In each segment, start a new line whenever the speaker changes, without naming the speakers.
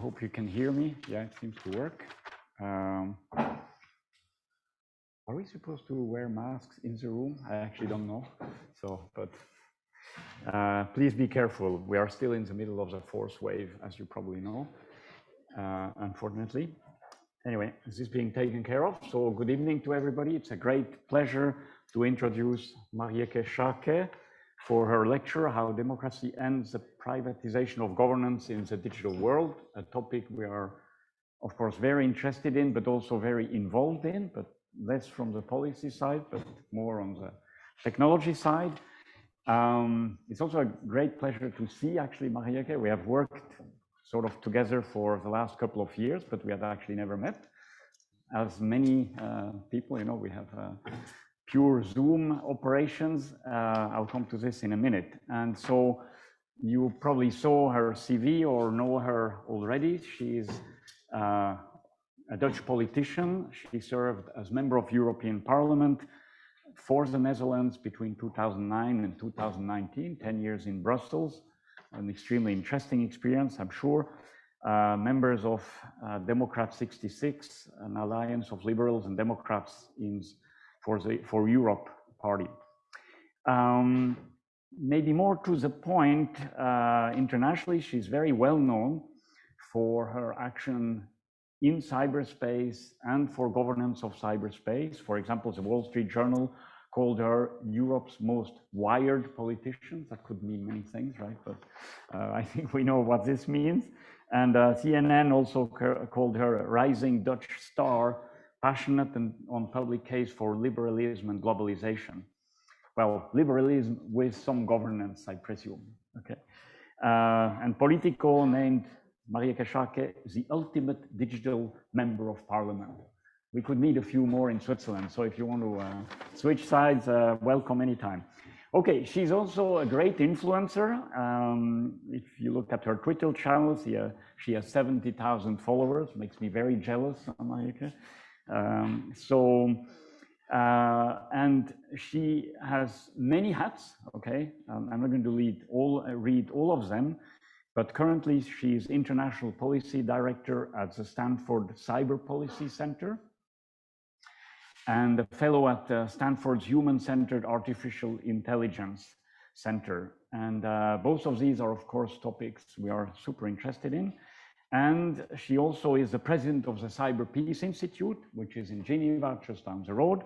hope you can hear me. Yeah, it seems to work. Are we supposed to wear masks in the room? I actually don't know. So, but please be careful. We are still in the middle of the fourth wave, as you probably know, unfortunately. Anyway, this is being taken care of. So good evening to everybody. It's a great pleasure to introduce Marietje Schaake for her lecture, How Democracy Ends the Privatization of Governance in the Digital World, a topic we are, of course, very interested in, but also very involved in, but less from the policy side, but more on the technology side. It's also a great pleasure to see, actually, Marietje. We have worked sort of together for the last couple of years, but we had actually never met. As many people, you know, we have pure Zoom operations. I'll come to this in a minute. And so you probably saw her CV or know her already. She's a Dutch politician. She served as member of European Parliament for the Netherlands between 2009 and 2019, 10 years in Brussels. An extremely interesting experience, I'm sure. Members of Democrat 66, an alliance of liberals and Democrats for Europe party. Maybe more to the point, internationally, she's very well known for her action in cyberspace and for governance of cyberspace. For example, the Wall Street Journal called her Europe's most wired politician. That could mean many things, right? But I think we know what this means. And CNN also called her a rising Dutch star, passionate and on public case for liberalism and globalization. Well, liberalism with some governance, I presume. Okay. And Politico named Marietje Schaake the ultimate digital member of parliament. We could meet a few more in Switzerland. So if you want to switch sides, welcome anytime. Okay, she's also a great influencer. If you look at her Twitter channels, she has 70,000 followers. Makes me very jealous, Marietje. And she has many hats. Okay, I'm not going to read all of them, but currently she's International Policy Director at the Stanford CyberPeace Center and a fellow at Stanford's Human-Centered Artificial Intelligence Center. And both of these are, of course, topics we are super interested in. And she also is the president of the CyberPeace Institute, which is in Geneva, just down the road.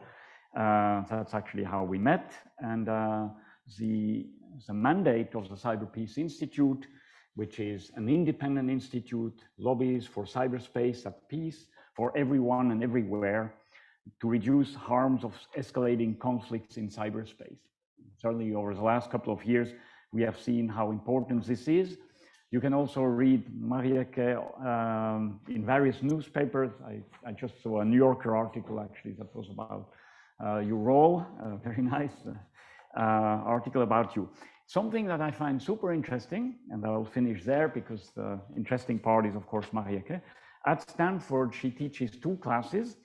That's actually how we met. And the mandate of the CyberPeace Institute, which is an independent institute, lobbies for cyberspace at peace for everyone and everywhere, to reduce harms of escalating conflicts in cyberspace. Certainly over the last couple of years, we have seen how important this is. You can also read Marietje in various newspapers. I just saw a New Yorker article actually that was about your role, a very nice article about you. Something that I find super interesting, and I'll finish there because the interesting part is, of course, Marietje. At Stanford, she teaches two classes.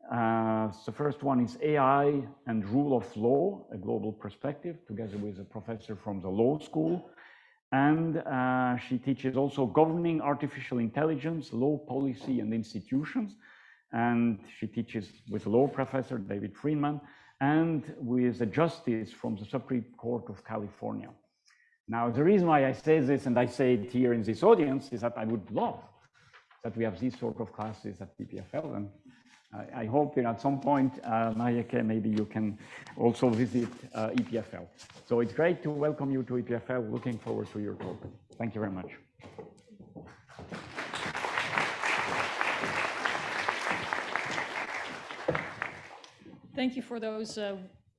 The first one is AI and Rule of Law, a global perspective, together with a professor from the law school. And she teaches also governing artificial intelligence, law policy and institutions. And she teaches with law professor David Friedman and with a justice from the Supreme Court of California. Now, the reason why I say this, and I say it here in this audience, is that I would love that we have these sort of classes at EPFL. And I hope that at some point, Marietje, maybe you can also visit EPFL. So it's great to welcome you to EPFL. Looking forward to your talk. Thank you very much.
Thank you for those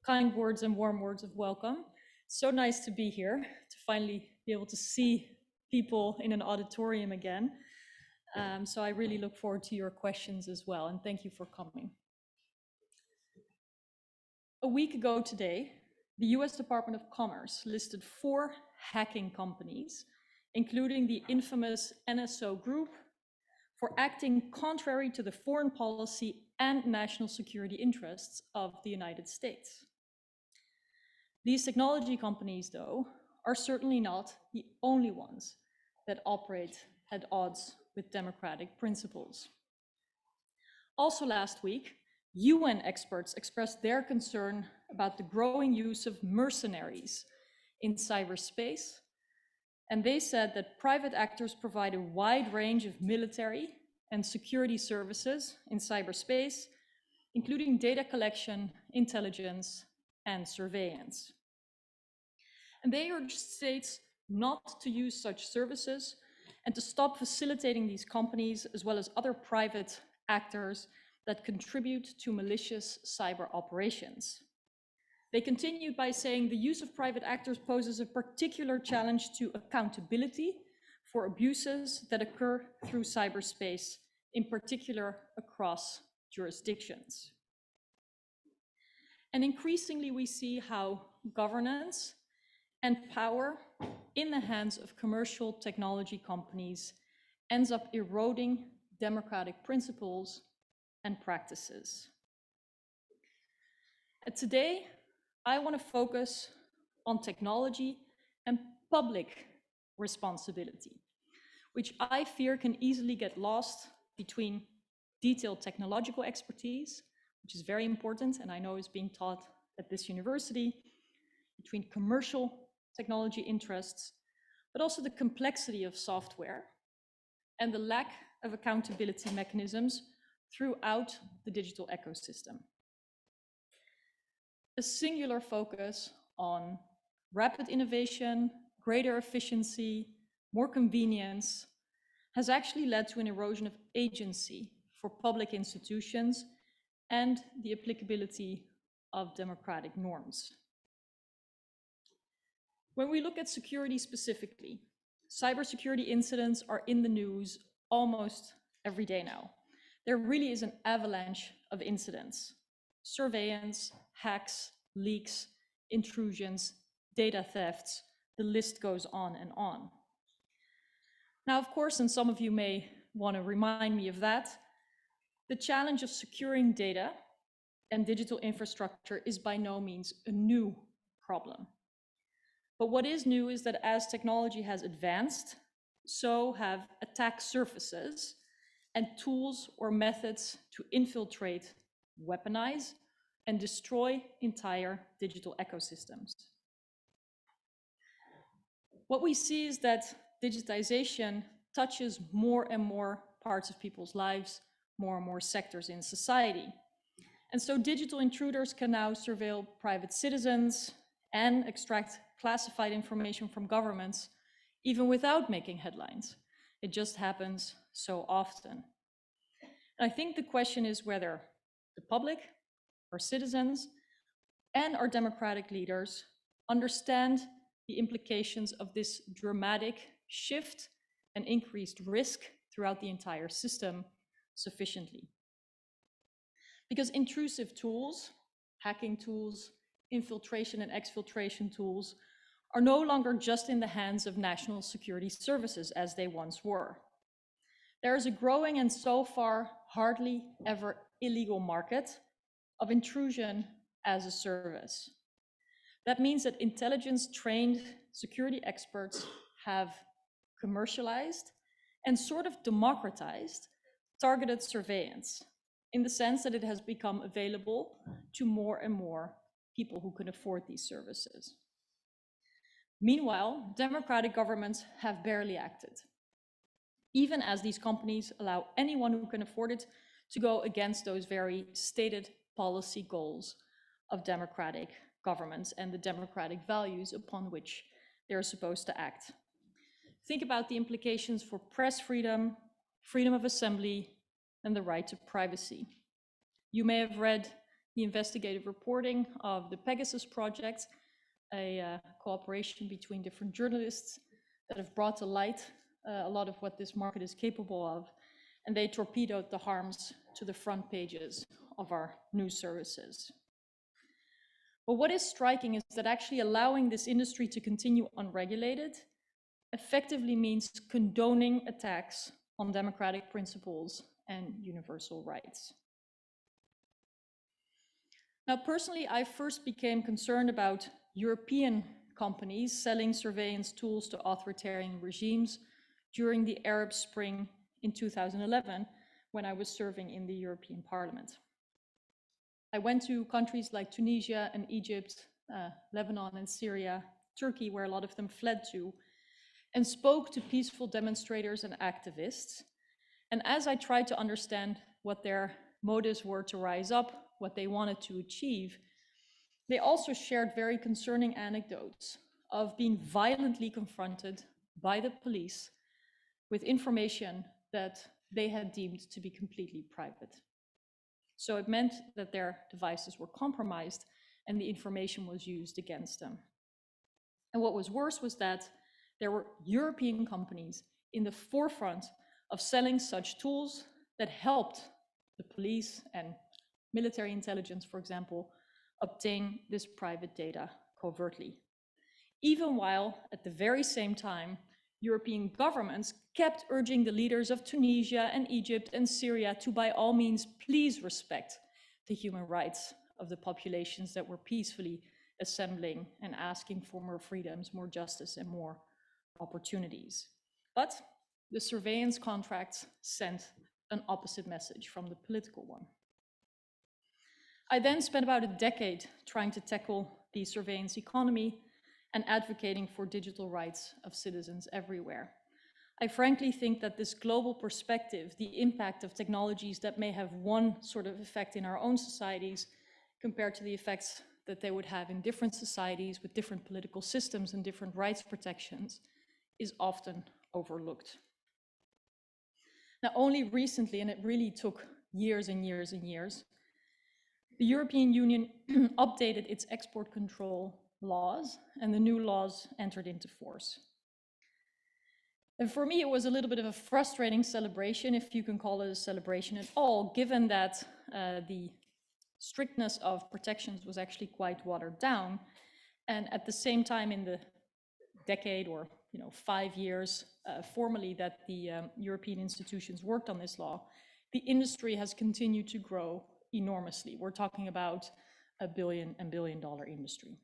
kind words and warm words of welcome. So nice to be here, to finally be able to see people in an auditorium again. So I really look forward to your questions as well, and thank you for coming. A week ago today, the US Department of Commerce listed 4 hacking companies, including the infamous NSO Group, for acting contrary to the foreign policy and national security interests of the United States. These technology companies, though, are certainly not the only ones that operate at odds with democratic principles. Also last week, UN experts expressed their concern about the growing use of mercenaries in cyberspace. And they said that private actors provide a wide range of military and security services in cyberspace, including data collection, intelligence, and surveillance. And they urge states not to use such services and to stop facilitating these companies as well as other private actors that contribute to malicious cyber operations. They continued by saying the use of private actors poses a particular challenge to accountability for abuses that occur through cyberspace, in particular across jurisdictions. And increasingly, we see how governance and power in the hands of commercial technology companies ends up eroding democratic principles and practices. And today, I want to focus on technology and public responsibility, which I fear can easily get lost between detailed technological expertise, which is very important and I know is being taught at this university, between commercial technology interests, but also the complexity of software and the lack of accountability mechanisms throughout the digital ecosystem. A singular focus on rapid innovation, greater efficiency, more convenience has actually led to an erosion of agency for public institutions and the applicability of democratic norms. When we look at security specifically, cybersecurity incidents are in the news almost every day now. There really is an avalanche of incidents: surveillance, hacks, leaks, intrusions, data thefts, the list goes on and on. Now, of course, and some of you may want to remind me of that, the challenge of securing data and digital infrastructure is by no means a new problem. But what is new is that as technology has advanced, so have attack surfaces and tools or methods to infiltrate, weaponize, and destroy entire digital ecosystems. What we see is that digitization touches more and more parts of people's lives, more and more sectors in society. And so digital intruders can now surveil private citizens and extract classified information from governments, even without making headlines. It just happens so often. And I think the question is whether the public, our citizens, and our democratic leaders understand the implications of this dramatic shift and increased risk throughout the entire system sufficiently. Because intrusive tools, hacking tools, infiltration and exfiltration tools are no longer just in the hands of national security services as they once were. There is a growing and so far hardly ever illegal market of intrusion as a service. That means that intelligence-trained security experts have commercialized and sort of democratized targeted surveillance, in the sense that it has become available to more and more people who can afford these services. Meanwhile, democratic governments have barely acted, even as these companies allow anyone who can afford it to go against those very stated policy goals of democratic governments and the democratic values upon which they're supposed to act. Think about the implications for press freedom, freedom of assembly, and the right to privacy. You may have read the investigative reporting of the Pegasus Project, a cooperation between different journalists that have brought to light a lot of what this market is capable of, and they torpedoed the harms to the front pages of our news services. But what is striking is that actually allowing this industry to continue unregulated effectively means condoning attacks on democratic principles and universal rights. Now, personally, I first became concerned about European companies selling surveillance tools to authoritarian regimes during the Arab Spring in 2011 when I was serving in the European Parliament. I went to countries like Tunisia and Egypt, Lebanon and Syria, Turkey, where a lot of them fled to, and spoke to peaceful demonstrators and activists. And as I tried to understand what their motives were to rise up, what they wanted to achieve, they also shared very concerning anecdotes of being violently confronted by the police with information that they had deemed to be completely private. So it meant that their devices were compromised and the information was used against them. And what was worse was that there were European companies in the forefront of selling such tools that helped the police and military intelligence, for example, obtain this private data covertly. Even while at the very same time, European governments kept urging the leaders of Tunisia and Egypt and Syria to by all means please respect the human rights of the populations that were peacefully assembling and asking for more freedoms, more justice, and more opportunities. But the surveillance contracts sent an opposite message from the political one. I then spent about a decade trying to tackle the surveillance economy and advocating for digital rights of citizens everywhere. I frankly think that this global perspective, the impact of technologies that may have one sort of effect in our own societies compared to the effects that they would have in different societies with different political systems and different rights protections, is often overlooked. Now, only recently, and it really took years and years and years, the European Union updated its export control laws, and the new laws entered into force. And for me, it was a little bit of a frustrating celebration, if you can call it a celebration at all, given that the strictness of protections was actually quite watered down. And at the same time, in the decade or 5 years formally that the European institutions worked on this law, the industry has continued to grow enormously. We're talking about $1 billion and billion-dollar industry.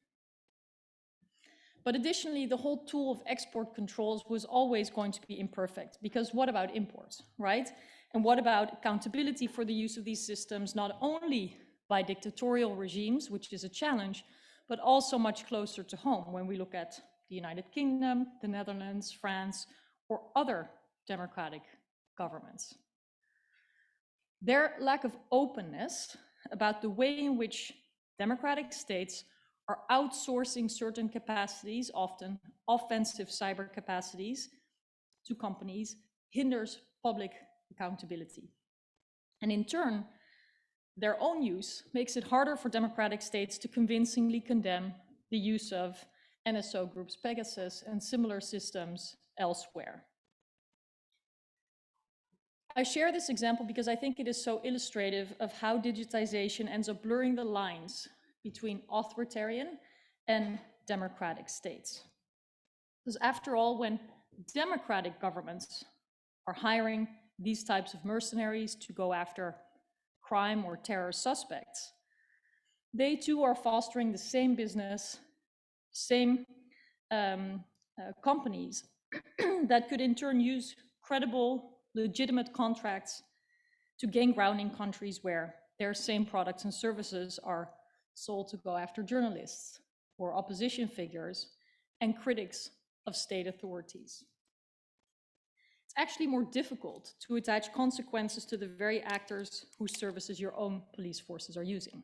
But additionally, the whole tool of export controls was always going to be imperfect, because what about imports, right? And what about accountability for the use of these systems, not only by dictatorial regimes, which is a challenge, but also much closer to home when we look at the United Kingdom, the Netherlands, France, or other democratic governments. Their lack of openness about the way in which democratic states are outsourcing certain capacities, often offensive cyber capacities, to companies, hinders public accountability. And in turn, their own use makes it harder for democratic states to convincingly condemn the use of NSO groups Pegasus and similar systems elsewhere. I share this example because I think it is so illustrative of how digitization ends up blurring the lines between authoritarian and democratic states. Because after all, when democratic governments are hiring these types of mercenaries to go after crime or terror suspects, they too are fostering the same business, same companies that could in turn use credible, legitimate contracts to gain ground in countries where their same products and services are sold to go after journalists or opposition figures and critics of state authorities. It's actually more difficult to attach consequences to the very actors whose services your own police forces are using.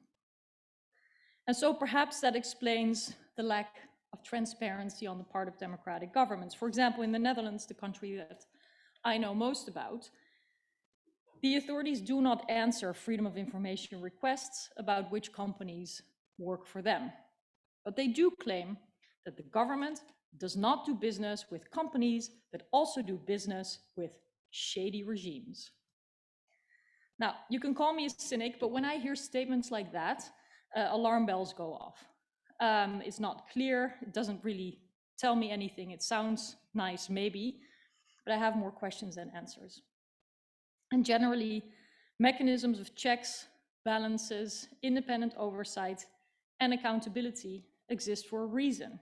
And so perhaps that explains the lack of transparency on the part of democratic governments. For example, in the Netherlands, the country that I know most about, the authorities do not answer freedom of information requests about which companies work for them. But they do claim that the government does not do business with companies that also do business with shady regimes. Now, you can call me a cynic, but when I hear statements like that, alarm bells go off. It's not clear, it doesn't really tell me anything. It sounds nice, maybe, but I have more questions than answers. And generally, mechanisms of checks, balances, independent oversight, and accountability exist for a reason.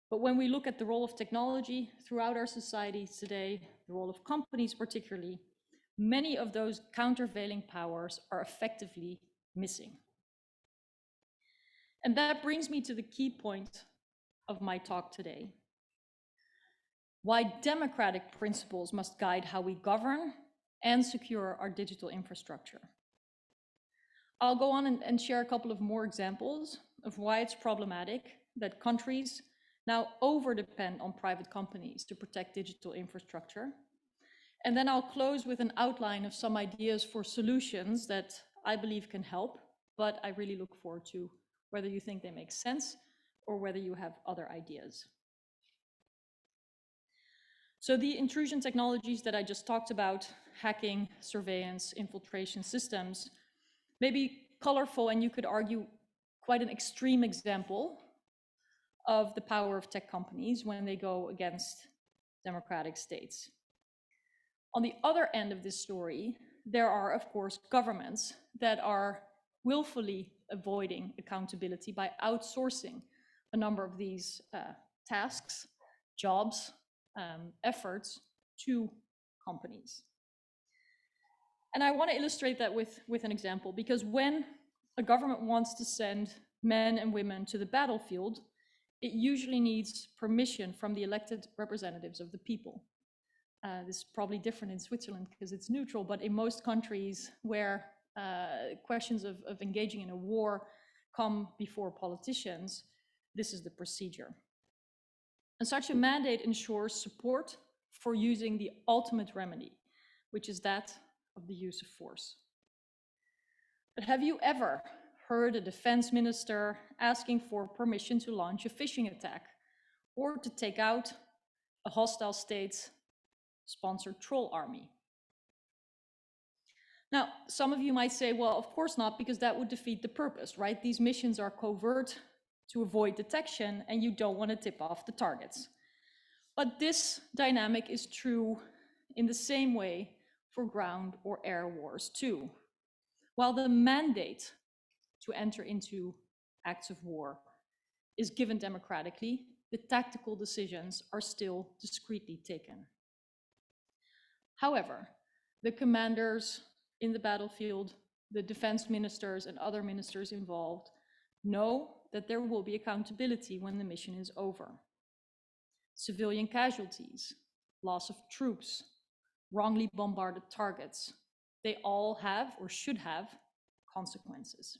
But when we look at the role of technology throughout our societies today, the role of companies particularly, many of those countervailing powers are effectively missing. And that brings me to the key point of my talk today. Why democratic principles must guide how we govern and secure our digital infrastructure. I'll go on and share a couple of more examples of why it's problematic that countries now over-depend on private companies to protect digital infrastructure. And then I'll close with an outline of some ideas for solutions that I believe can help, but I really look forward to whether you think they make sense or whether you have other ideas. So the intrusion technologies that I just talked about, hacking, surveillance, infiltration systems, may be colorful and you could argue quite an extreme example of the power of tech companies when they go against democratic states. On the other end of this story, there are, of course, governments that are willfully avoiding accountability by outsourcing a number of these tasks, jobs, efforts to companies. And I want to illustrate that with an example, because when a government wants to send men and women to the battlefield, it usually needs permission from the elected representatives of the people. This is probably different in Switzerland because it's neutral, but in most countries where questions of engaging in a war come before politicians, this is the procedure. And such a mandate ensures support for using the ultimate remedy, which is that of the use of force. But have you ever heard a defense minister asking for permission to launch a phishing attack or to take out a hostile state-sponsored troll army? Now, some of you might say, well, of course not, because that would defeat the purpose, right? These missions are covert to avoid detection, and you don't want to tip off the targets. But this dynamic is true in the same way for ground or air wars too. While the mandate to enter into acts of war is given democratically, the tactical decisions are still discreetly taken. However, the commanders in the battlefield, the defense ministers and other ministers involved know that there will be accountability when the mission is over. Civilian casualties, loss of troops, wrongly bombarded targets, they all have or should have consequences.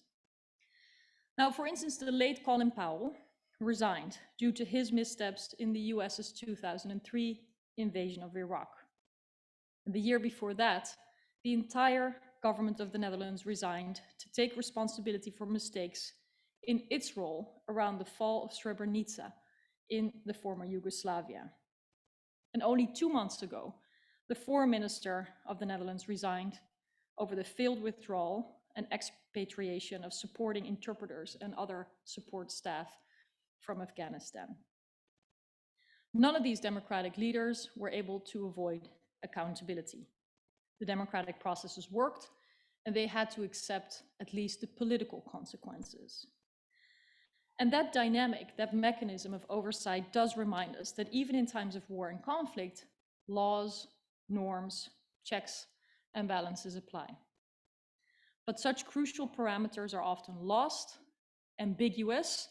Now, for instance, the late Colin Powell resigned due to his missteps in the US's 2003 invasion of Iraq. And the year before that, the entire government of the Netherlands resigned to take responsibility for mistakes in its role around the fall of Srebrenica in the former Yugoslavia. And only 2 months ago, the foreign minister of the Netherlands resigned over the failed withdrawal and expatriation of supporting interpreters and other support staff from Afghanistan. None of these democratic leaders were able to avoid accountability. The democratic processes worked, and they had to accept at least the political consequences. And that dynamic, that mechanism of oversight does remind us that even in times of war and conflict, laws, norms, checks, and balances apply. But such crucial parameters are often lost, ambiguous,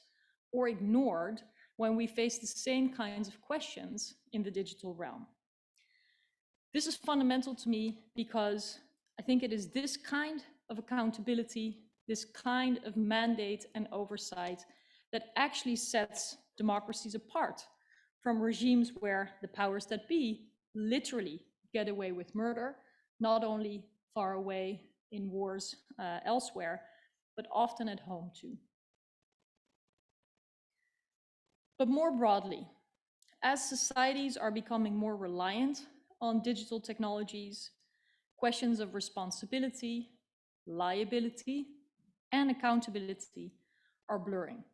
or ignored when we face the same kinds of questions in the digital realm. This is fundamental to me because I think it is this kind of accountability, this kind of mandate and oversight that actually sets democracies apart from regimes where the powers that be literally get away with murder, not only far away in wars elsewhere, but often at home too. But more broadly, as societies are becoming more reliant on digital technologies, questions of responsibility, liability, and accountability are blurring.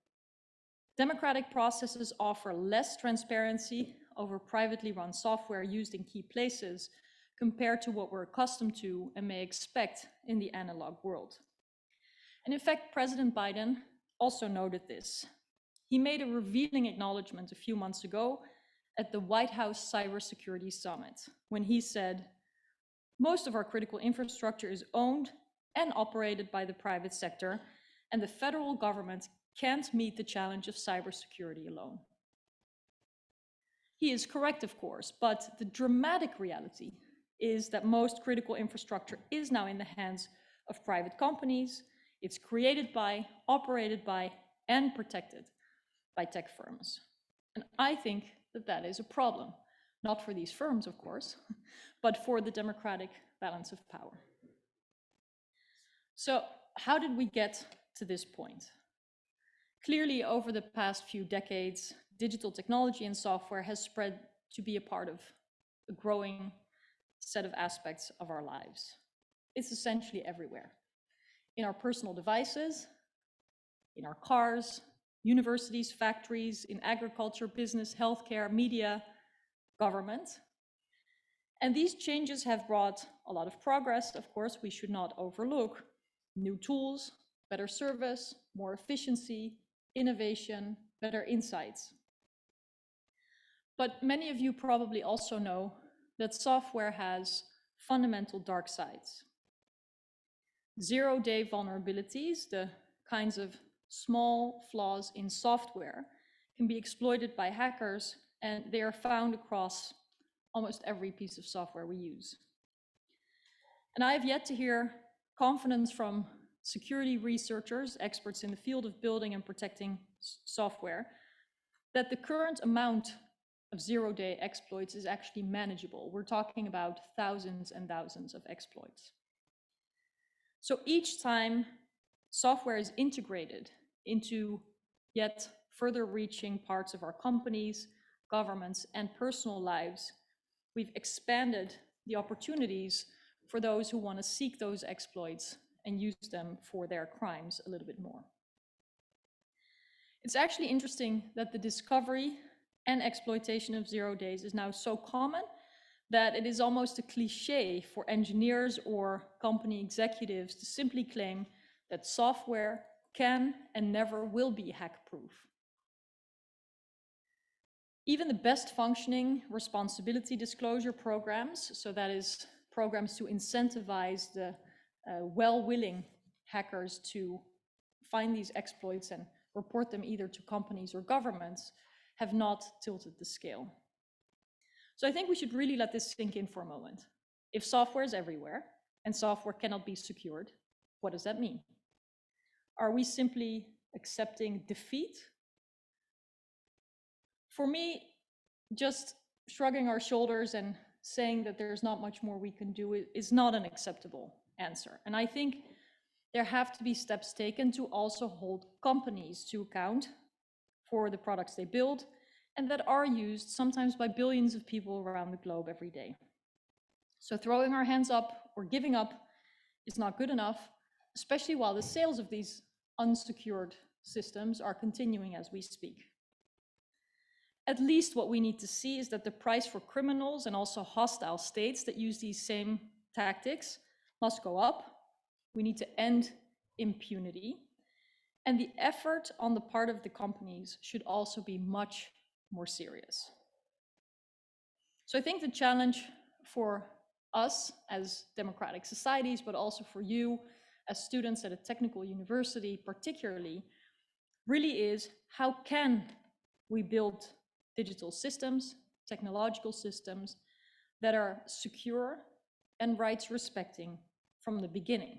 Democratic processes offer less transparency over privately run software used in key places compared to what we're accustomed to and may expect in the analog world. And in fact, President Biden also noted this. He made a revealing acknowledgement a few months ago at the White House Cybersecurity Summit, when he said, "Most of our critical infrastructure is owned and operated by the private sector, and the federal government can't meet the challenge of cybersecurity alone." He is correct, of course, but the dramatic reality is that most critical infrastructure is now in the hands of private companies. It's created by, operated by, and protected by tech firms. And I think that that is a problem, not for these firms, of course, but for the democratic balance of power. So how did we get to this point? Clearly, over the past few decades, digital technology and software has spread to be a part of a growing set of aspects of our lives. It's essentially everywhere. In our personal devices, in our cars, universities, factories, in agriculture, business, healthcare, media, government. And these changes have brought a lot of progress, of course, we should not overlook. New tools, better service, more efficiency, innovation, better insights. But many of you probably also know that software has fundamental dark sides. Zero-day vulnerabilities, the kinds of small flaws in software, can be exploited by hackers, and they are found across almost every piece of software we use. And I have yet to hear confidence from security researchers, experts in the field of building and protecting software, that the current amount of zero-day exploits is actually manageable. We're talking about thousands and thousands of exploits. So each time software is integrated into yet further reaching parts of our companies, governments, and personal lives, we've expanded the opportunities for those who want to seek those exploits and use them for their crimes a little bit more. It's actually interesting that the discovery and exploitation of zero days is now so common that it is almost a cliche for engineers or company executives to simply claim that software can and never will be hack-proof. Even the best functioning responsibility disclosure programs, so that is programs to incentivize the well-willing hackers to find these exploits and report them either to companies or governments, have not tilted the scale. So I think we should really let this sink in for a moment. If software is everywhere and software cannot be secured, what does that mean? Are we simply accepting defeat? For me, just shrugging our shoulders and saying that there's not much more we can do is not an acceptable answer. And I think there have to be steps taken to also hold companies to account for the products they build and that are used sometimes by billions of people around the globe every day. So throwing our hands up or giving up is not good enough, especially while the sales of these unsecured systems are continuing as we speak. At least what we need to see is that the price for criminals and also hostile states that use these same tactics must go up. We need to end impunity. And the effort on the part of the companies should also be much more serious. So I think the challenge for us as democratic societies, but also for you as students at a technical university particularly, really is how can we build digital systems, technological systems that are secure and rights respecting from the beginning?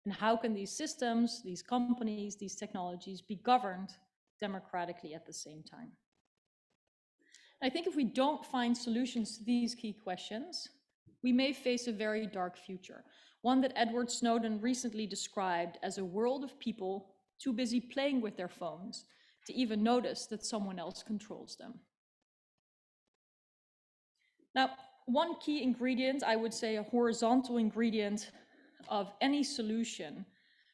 And how can these systems, these companies, these technologies be governed democratically at the same time? I think if we don't find solutions to these key questions, we may face a very dark future, one that Edward Snowden recently described as a world of people too busy playing with their phones to even notice that someone else controls them. Now, one key ingredient, I would say a horizontal ingredient of any solution,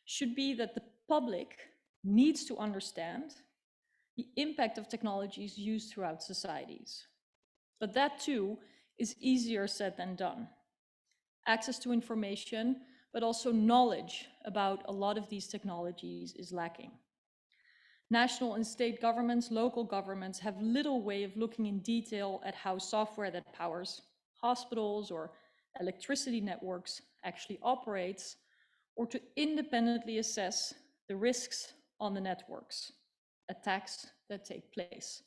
should be that the public needs to understand the impact of technologies used throughout societies. But that too is easier said than done. Access to information, but also knowledge about a lot of these technologies is lacking. National and state governments, local governments have little way of looking in detail at how software that powers hospitals or electricity networks actually operates, or to independently assess the risks on the networks, attacks that take place.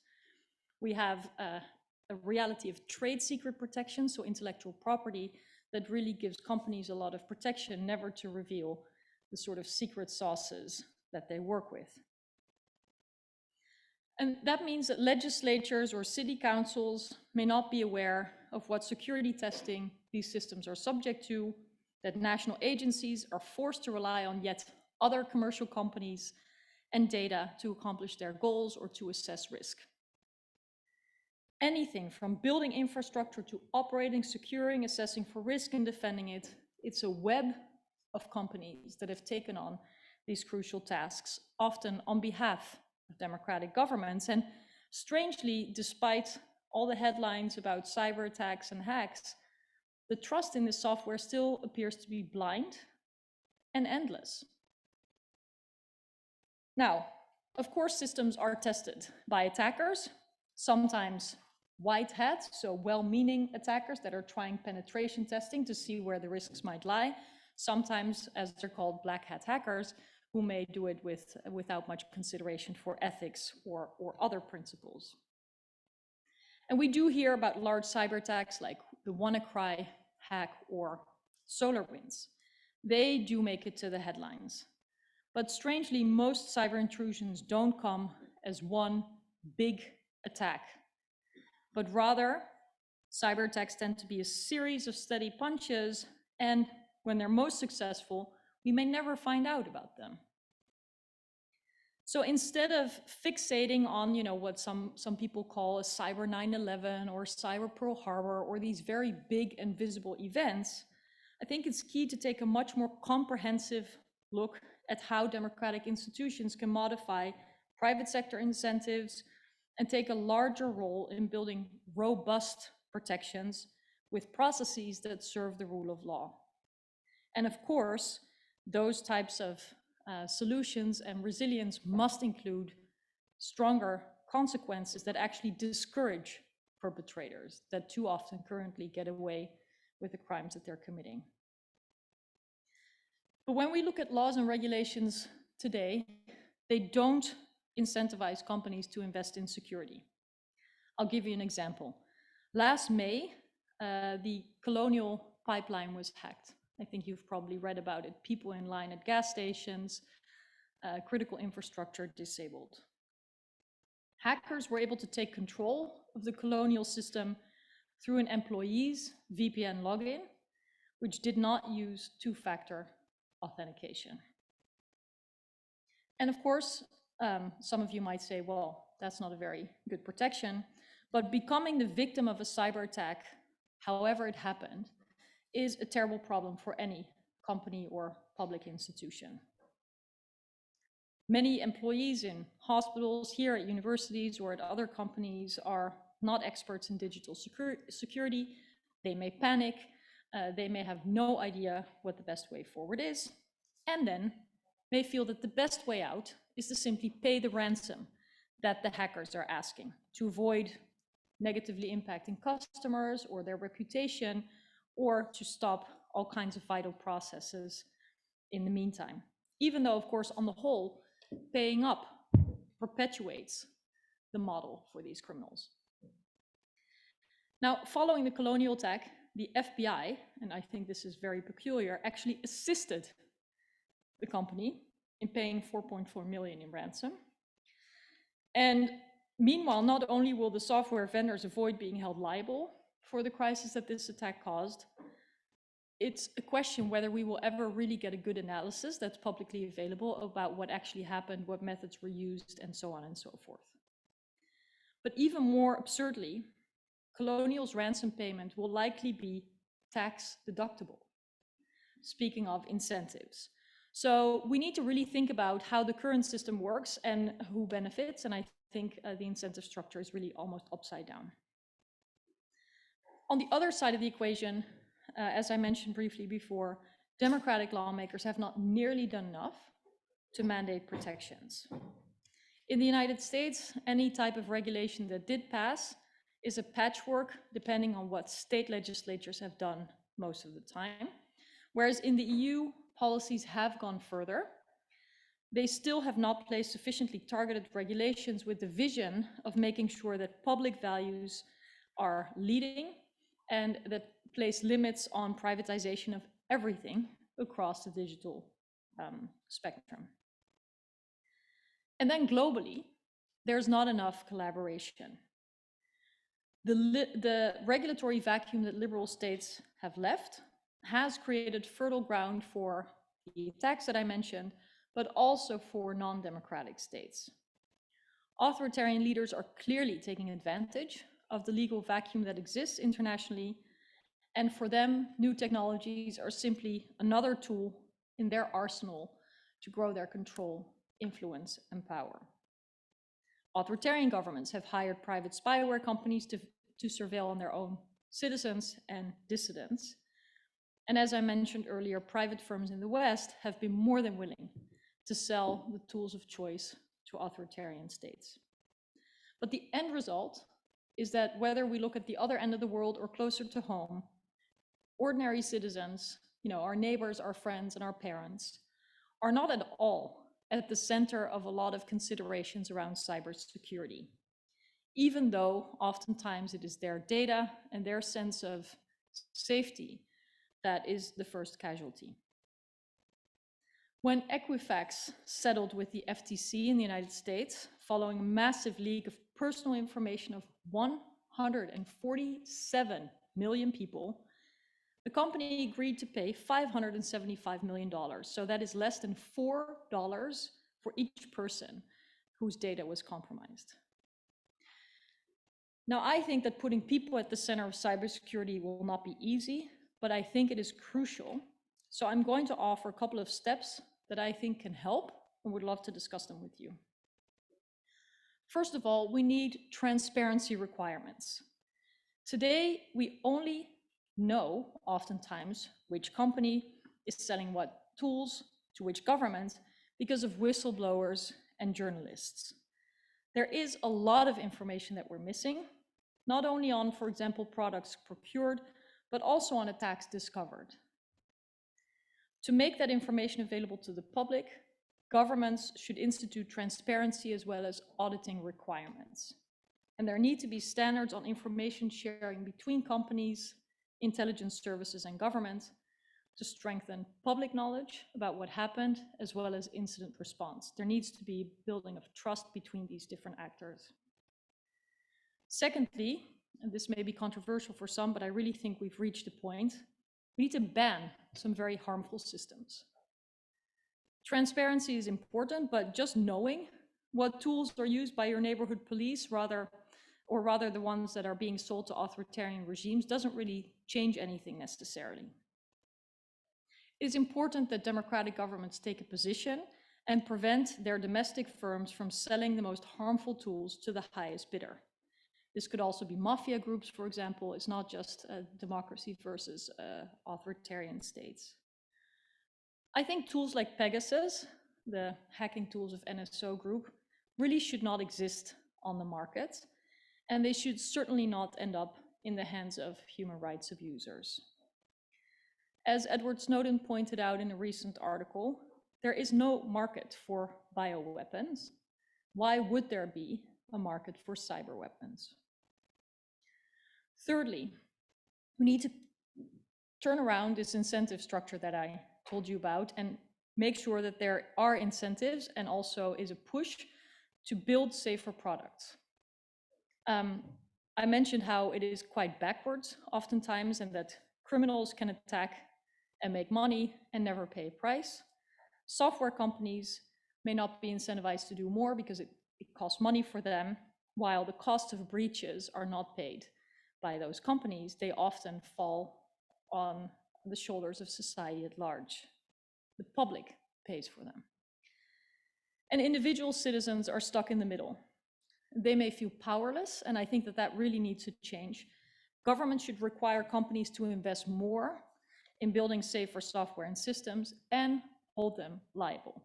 We have a reality of trade secret protection, so intellectual property, that really gives companies a lot of protection, never to reveal the sort of secret sauces that they work with. And that means that legislatures or city councils may not be aware of what security testing these systems are subject to, that national agencies are forced to rely on yet other commercial companies and data to accomplish their goals or to assess risk. Anything from building infrastructure to operating, securing, assessing for risk and defending it, it's a web of companies that have taken on these crucial tasks, often on behalf of democratic governments. And strangely, despite all the headlines about cyber attacks and hacks, the trust in this software still appears to be blind and endless. Now, of course, systems are tested by attackers, sometimes white hats, so well-meaning attackers that are trying penetration testing to see where the risks might lie, sometimes, as they're called, black hat hackers, who may do it without much consideration for ethics or other principles. And we do hear about large cyber attacks like the WannaCry hack or SolarWinds. They do make it to the headlines. But strangely, most cyber intrusions don't come as one big attack, but rather cyber attacks tend to be a series of steady punches, and when they're most successful, we may never find out about them. So instead of fixating on, what some people call a cyber 9/11 or cyber Pearl Harbor or these very big and visible events, I think it's key to take a much more comprehensive look at how democratic institutions can modify private sector incentives and take a larger role in building robust protections with processes that serve the rule of law. And of course, those types of solutions and resilience must include stronger consequences that actually discourage perpetrators that too often currently get away with the crimes that they're committing. But when we look at laws and regulations today, they don't incentivize companies to invest in security. I'll give you an example. Last May, the Colonial pipeline was hacked. I think you've probably read about it. People in line at gas stations, critical infrastructure disabled. Hackers were able to take control of the Colonial system through an employee's VPN login, which did not use two-factor authentication. And of course, some of you might say, well, that's not a very good protection, but becoming the victim of a cyber attack, however it happened, is a terrible problem for any company or public institution. Many employees in hospitals, here at universities or at other companies are not experts in digital security. They may panic, they may have no idea what the best way forward is, and then may feel that the best way out is to simply pay the ransom that the hackers are asking to avoid negatively impacting customers or their reputation, or to stop all kinds of vital processes in the meantime. Even though, of course, on the whole, paying up perpetuates the model for these criminals. Now, following the Colonial attack, the FBI, and I think this is very peculiar, actually assisted the company in paying 4.4 million in ransom. And meanwhile, not only will the software vendors avoid being held liable for the crisis that this attack caused, it's a question whether we will ever really get a good analysis that's publicly available about what actually happened, what methods were used, and so on and so forth. But even more absurdly, Colonial's ransom payment will likely be tax deductible. Speaking of incentives. So we need to really think about how the current system works and who benefits, and I think the incentive structure is really almost upside down. On the other side of the equation, as I mentioned briefly before, democratic lawmakers have not nearly done enough to mandate protections. In the United States, any type of regulation that did pass is a patchwork depending on what state legislatures have done most of the time. Whereas in the EU, policies have gone further. They still have not placed sufficiently targeted regulations with the vision of making sure that public values are leading and that place limits on privatization of everything across the digital spectrum. And then globally, there's not enough collaboration. The regulatory vacuum that liberal states have left has created fertile ground for the attacks that I mentioned, but also for non-democratic states. Authoritarian leaders are clearly taking advantage of the legal vacuum that exists internationally, and for them, new technologies are simply another tool in their arsenal to grow their control, influence, and power. Authoritarian governments have hired private spyware companies to surveil on their own citizens and dissidents. And as I mentioned earlier, private firms in the West have been more than willing to sell the tools of choice to authoritarian states. But the end result is that whether we look at the other end of the world or closer to home, ordinary citizens, our neighbors, our friends, and our parents, are not at all at the center of a lot of considerations around cybersecurity, even though oftentimes it is their data and their sense of safety that is the first casualty. When Equifax settled with the FTC in the United States, following a massive leak of personal information of 147 million people, the company agreed to pay $575 million. So that is less than $4 for each person whose data was compromised. Now, I think that putting people at the center of cybersecurity will not be easy, but I think it is crucial. So I'm going to offer a couple of steps that I think can help and would love to discuss them with you. First of all, we need transparency requirements. Today, we only know oftentimes which company is selling what tools to which government because of whistleblowers and journalists. There is a lot of information that we're missing, not only on, for example, products procured, but also on attacks discovered. To make that information available to the public, governments should institute transparency as well as auditing requirements. And there need to be standards on information sharing between companies, intelligence services, and government to strengthen public knowledge about what happened, as well as incident response. There needs to be building of trust between these different actors. Secondly, and this may be controversial for some, but I really think we've reached a point, we need to ban some very harmful systems. Transparency is important, but just knowing what tools are used by your neighborhood police, rather the ones that are being sold to authoritarian regimes, doesn't really change anything necessarily. It is important that democratic governments take a position and prevent their domestic firms from selling the most harmful tools to the highest bidder. This could also be mafia groups, for example. It's not just democracy versus authoritarian states. I think tools like Pegasus, the hacking tools of NSO Group, really should not exist on the market, and they should certainly not end up in the hands of human rights abusers. As Edward Snowden pointed out in a recent article, there is no market for bioweapons. Why would there be a market for cyber weapons? Thirdly, we need to turn around this incentive structure that I told you about and make sure that there are incentives and also is a push to build safer products. I mentioned how it is quite backwards oftentimes, and that criminals can attack and make money and never pay a price. Software companies may not be incentivized to do more because it costs money for them, while the cost of breaches are not paid by those companies. They often fall on the shoulders of society at large. The public pays for them. And individual citizens are stuck in the middle. They may feel powerless, and I think that that really needs to change. Government should require companies to invest more in building safer software and systems and hold them liable.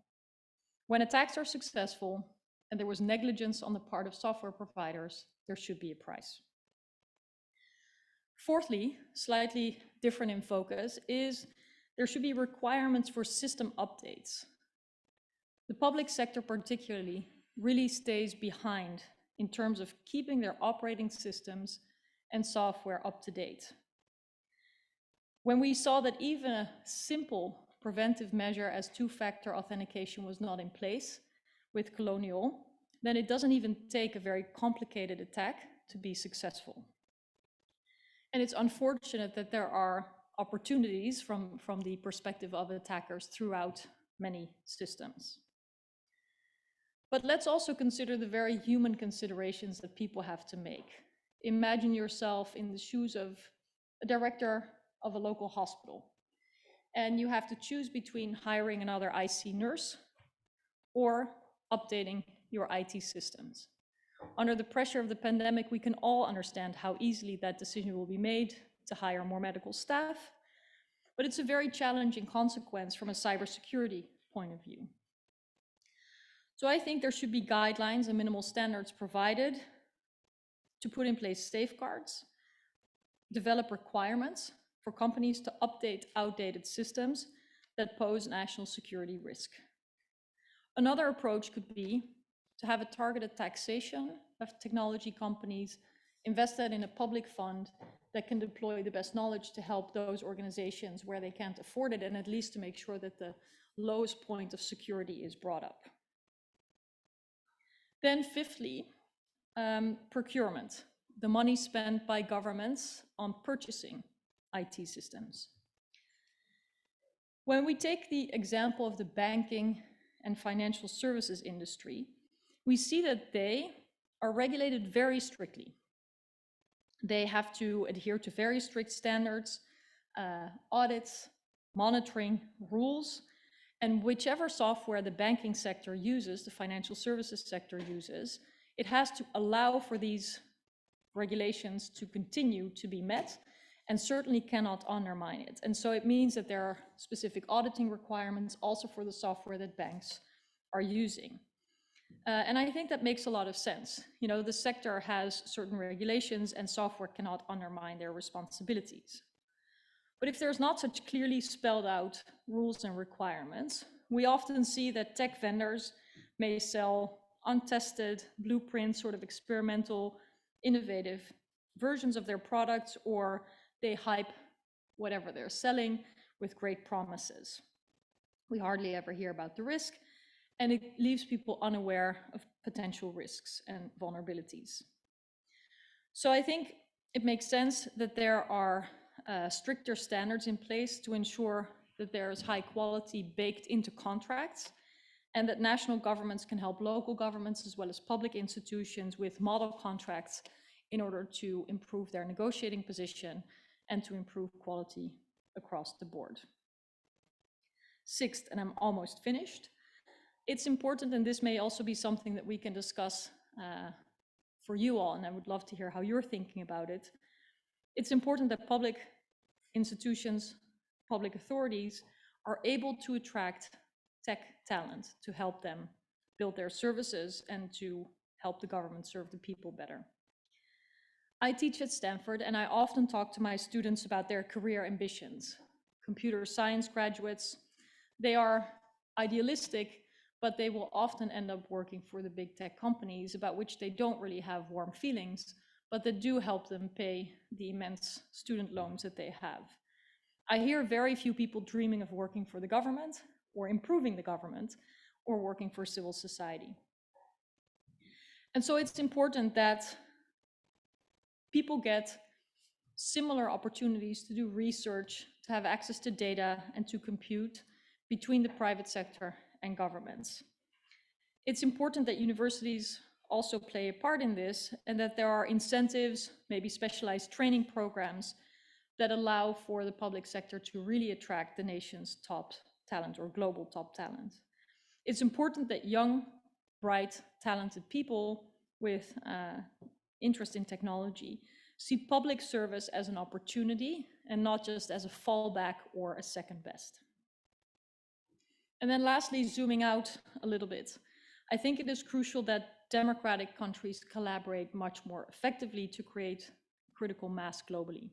When attacks are successful, and there was negligence on the part of software providers, there should be a price. Fourthly, slightly different in focus, is there should be requirements for system updates. The public sector particularly really stays behind in terms of keeping their operating systems and software up to date. When we saw that even a simple preventive measure as two-factor authentication was not in place with Colonial, then it doesn't even take a very complicated attack to be successful. And it's unfortunate that there are opportunities from the perspective of attackers throughout many systems. But let's also consider the very human considerations that people have to make. Imagine yourself in the shoes of a director of a local hospital, and you have to choose between hiring another IC nurse or updating your IT systems. Under the pressure of the pandemic, we can all understand how easily that decision will be made to hire more medical staff, but it's a very challenging consequence from a cybersecurity point of view. So I think there should be guidelines and minimal standards provided to put in place safeguards, develop requirements for companies to update outdated systems that pose national security risk. Another approach could be to have a targeted taxation of technology companies, invested in a public fund that can deploy the best knowledge to help those organizations where they can't afford it, and at least to make sure that the lowest point of security is brought up. Then fifthly, procurement, the money spent by governments on purchasing IT systems. When we take the example of the banking and financial services industry, we see that they are regulated very strictly. They have to adhere to very strict standards, audits, monitoring, rules, and whichever software the banking sector uses, the financial services sector uses, it has to allow for these regulations to continue to be met and certainly cannot undermine it. And so it means that there are specific auditing requirements also for the software that banks are using. And I think that makes a lot of sense. You know, the sector has certain regulations and software cannot undermine their responsibilities. But if there's not such clearly spelled out rules and requirements, we often see that tech vendors may sell untested blueprints, sort of experimental, innovative versions of their products, or they hype whatever they're selling with great promises. We hardly ever hear about the risk, and it leaves people unaware of potential risks and vulnerabilities. So I think it makes sense that there are stricter standards in place to ensure that there is high quality baked into contracts, and that national governments can help local governments as well as public institutions with model contracts in order to improve their negotiating position and to improve quality across the board. Sixth, and I'm almost finished, it's important, and this may also be something that we can discuss for you all, and I would love to hear how you're thinking about it. It's important that public institutions, public authorities are able to attract tech talent to help them build their services and to help the government serve the people better. I teach at Stanford, and I often talk to my students about their career ambitions. Computer science graduates, they are idealistic, but they will often end up working for the big tech companies about which they don't really have warm feelings, but that do help them pay the immense student loans that they have. I hear very few people dreaming of working for the government or improving the government or working for civil society. And so it's important that people get similar opportunities to do research, to have access to data and to compute between the private sector and governments. It's important that universities also play a part in this, and that there are incentives, maybe specialized training programs that allow for the public sector to really attract the nation's top talent or global top talent. It's important that young, bright, talented people with interest in technology see public service as an opportunity and not just as a fallback or a second best. And then lastly, zooming out a little bit, I think it is crucial that democratic countries collaborate much more effectively to create critical mass globally.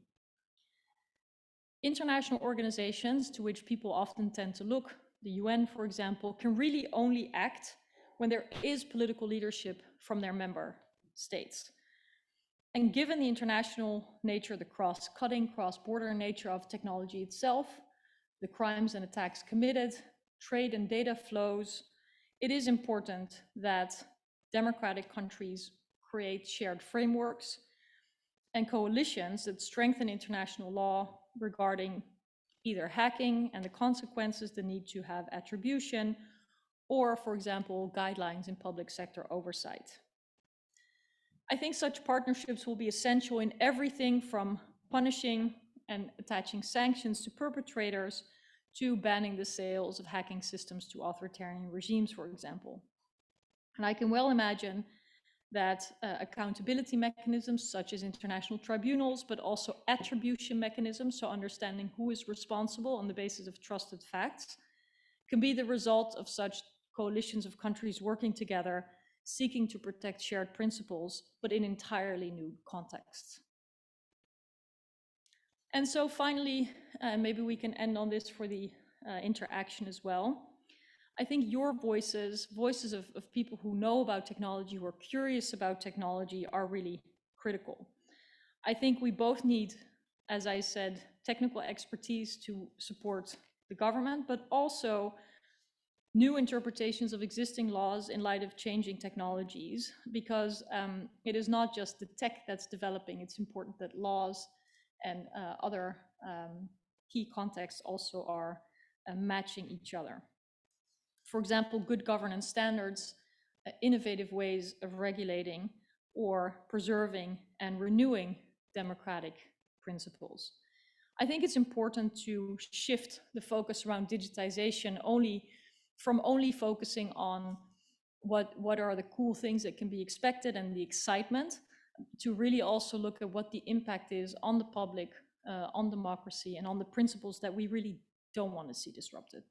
International organizations to which people often tend to look, the UN, for example, can really only act when there is political leadership from their member states. And given the international nature, the cross-cutting, cross-border nature of technology itself, the crimes and attacks committed, trade and data flows, it is important that democratic countries create shared frameworks and coalitions that strengthen international law regarding either hacking and the consequences, the need to have attribution, or, for example, guidelines in public sector oversight. I think such partnerships will be essential in everything from punishing and attaching sanctions to perpetrators to banning the sales of hacking systems to authoritarian regimes, for example. And I can well imagine that accountability mechanisms such as international tribunals, but also attribution mechanisms, so understanding who is responsible on the basis of trusted facts, can be the result of such coalitions of countries working together, seeking to protect shared principles, but in entirely new contexts. And so finally, maybe we can end on this for the interaction as well. I think your voices of people who know about technology, who are curious about technology, are really critical. I think we both need, as I said, technical expertise to support the government, but also new interpretations of existing laws in light of changing technologies, because it is not just the tech that's developing. It's important that laws and other key contexts also are matching each other. For example, good governance standards, innovative ways of regulating or preserving and renewing democratic principles. I think it's important to shift the focus around digitization from only focusing on what are the cool things that can be expected and the excitement, to really also look at what the impact is on the public, on democracy, and on the principles that we really don't want to see disrupted.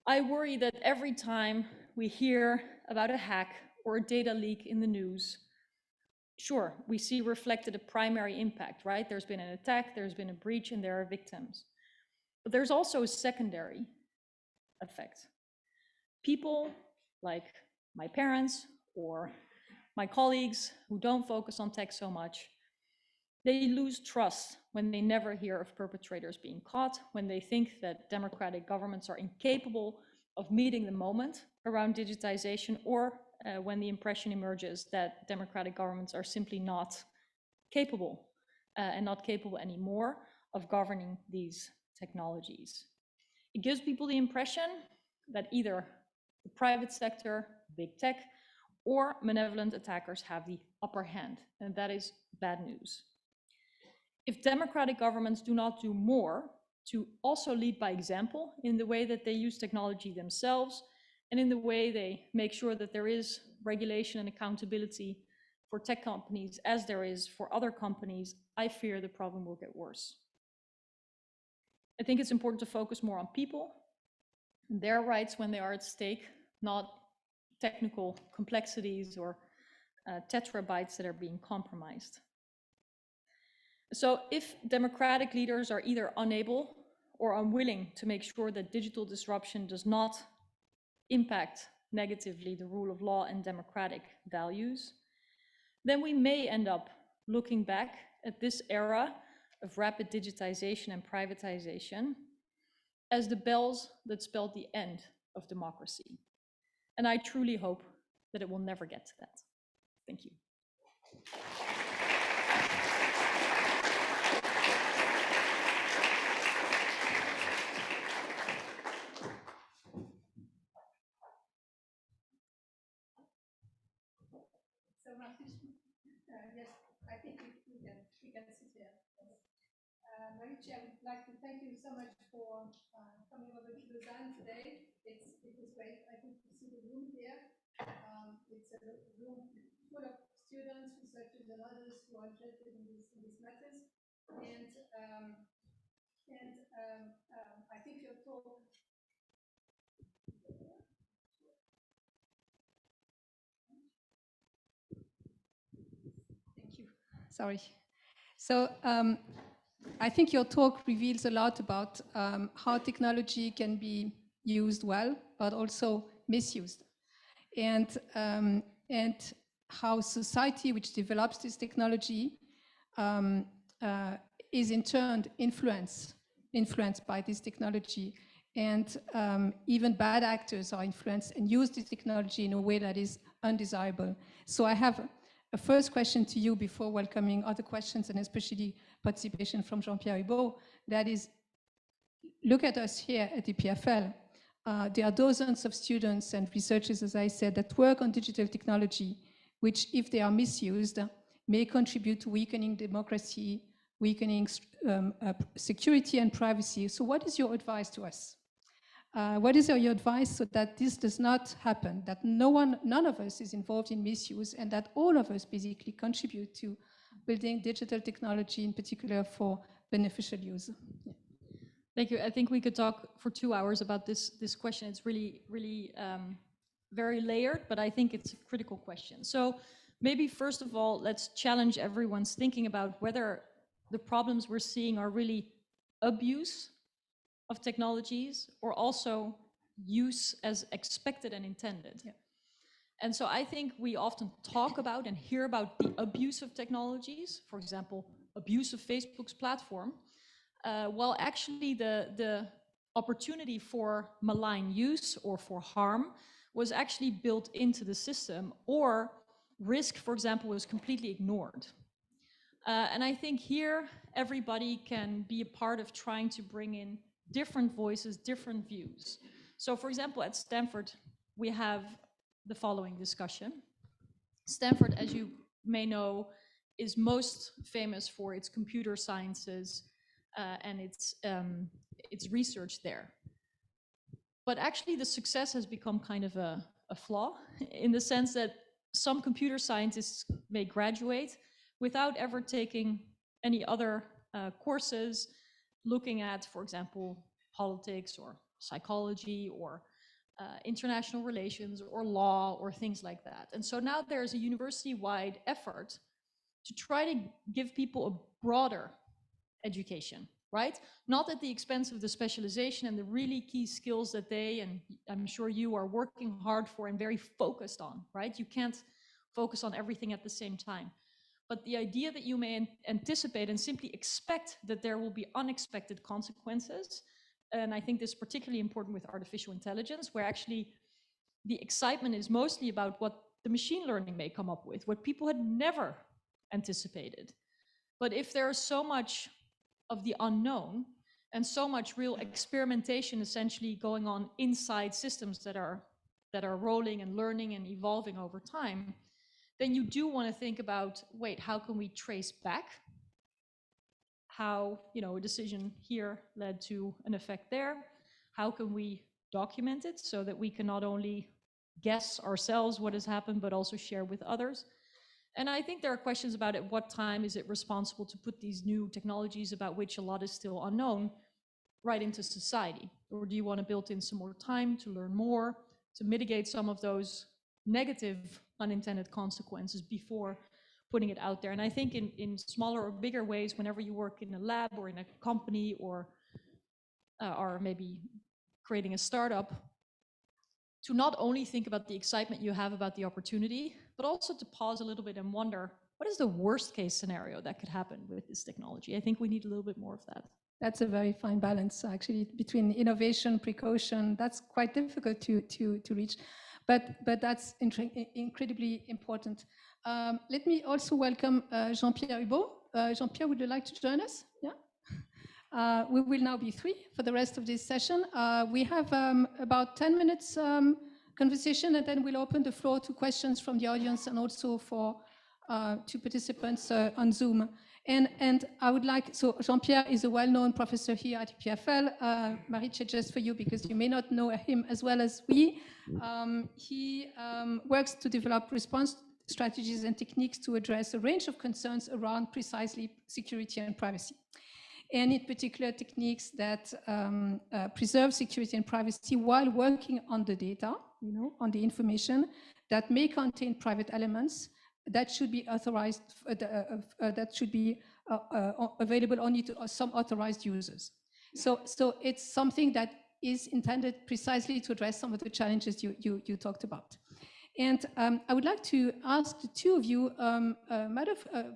I worry that every time we hear about a hack or a data leak in the news, sure, we see reflected a primary impact, right? There's been an attack, there's been a breach, and there are victims. But there's also a secondary effect. People like my parents or my colleagues who don't focus on tech so much, they lose trust when they never hear of perpetrators being caught, when they think that democratic governments are incapable of meeting the moment around digitization, or when the impression emerges that democratic governments are simply not capable and not capable anymore of governing these technologies. It gives people the impression that either the private sector, big tech, or malevolent attackers have the upper hand, and that is bad news. If democratic governments do not do more to also lead by example in the way that they use technology themselves and in the way they make sure that there is regulation and accountability for tech companies as there is for other companies, I fear the problem will get worse. I think it's important to focus more on people, their rights when they are at stake, not technical complexities or tetrabytes that are being compromised. So if democratic leaders are either unable or unwilling to make sure that digital disruption does not impact negatively the rule of law and democratic values, then we may end up looking back at this era of rapid digitization and privatization as the bells that spelled the end of democracy. And I truly hope that it will never get to that. Thank you.
So yes, I think we can sit here. Marietje, I would like to thank you so much for coming over to Lausanne today. It was great. I think you see the room here. It's a room full of students, researchers, and others who are interested in these matters. And I think your talk Sorry. So I think your talk reveals a lot about how technology can be used well, but also misused, and how society, which develops this technology, is in turn influenced by this technology, and even bad actors are influenced and use this technology in a way that is undesirable. So I have a first question to you before welcoming other questions, and especially participation from Jean-Pierre Hubaux. That is, look at us here at EPFL. There are dozens of students and researchers, as I said, that work on digital technology, which, if they are misused, may contribute to weakening democracy, weakening security and privacy. So what is your advice to us? What is your advice so that this does not happen, that none of us is involved in misuse, and that all of us basically contribute to building digital technology, in particular for beneficial use? Yeah.
Thank you. I think we could talk for 2 hours about this question. It's really very layered, but I think it's a critical question. So maybe first of all, let's challenge everyone's thinking about whether the problems we're seeing are really abuse of technologies or also use as expected and intended. Yeah. And so I think we often talk about and hear about the abuse of technologies, for example, abuse of Facebook's platform, while actually the opportunity for malign use or for harm was actually built into the system, or risk, for example, was completely ignored. And I think here everybody can be a part of trying to bring in different voices, different views. So for example, at Stanford, we have the following discussion. Stanford, as you may know, is most famous for its computer sciences and its research there. But actually the success has become kind of a flaw, in the sense that some computer scientists may graduate without ever taking any other courses looking at, for example, politics or psychology or international relations or law or things like that. And so now there's a university-wide effort to try to give people a broader education, right? Not at the expense of the specialization and the really key skills that they, and I'm sure you, are working hard for and very focused on, right? You can't focus on everything at the same time. But the idea that you may anticipate and simply expect that there will be unexpected consequences, and I think this is particularly important with artificial intelligence, where actually the excitement is mostly about what the machine learning may come up with, what people had never anticipated. But if there is so much of the unknown and so much real experimentation essentially going on inside systems that are rolling and learning and evolving over time, then you do want to think about, wait, how can we trace back how, you know, a decision here led to an effect there? How can we document it so that we can not only guess ourselves what has happened, but also share with others? And I think there are questions about at what time is it responsible to put these new technologies, about which a lot is still unknown, right into society? Or do you want to build in some more time to learn more, to mitigate some of those negative unintended consequences before putting it out there? And I think in smaller or bigger ways, whenever you work in a lab or in a company or maybe creating a startup, to not only think about the excitement you have about the opportunity, but also to pause a little bit and wonder, what is the worst case scenario that could happen with this technology? I think we need a little bit more of that.
That's a very fine balance, actually, between innovation, precaution. That's quite difficult to reach, but that's incredibly important. Let me also welcome Jean-Pierre Hubaux. Jean-Pierre, would you like to join us? Yeah. We will now be three for the rest of this session. We have about 10 minutes conversation, and then we'll open the floor to questions from the audience and also for to participants on Zoom. And I would like, so Jean-Pierre is a well-known professor here at EPFL. Marietje, just for you, because you may not know him as well as we. He works to develop response strategies and techniques to address a range of concerns around precisely security and privacy. And in particular, techniques that preserve security and privacy while working on the data, you know, on the information that may contain private elements, that should be authorized, that should be available only to some authorized users. So it's something that is intended precisely to address some of the challenges you talked about. And I would like to ask the two of you a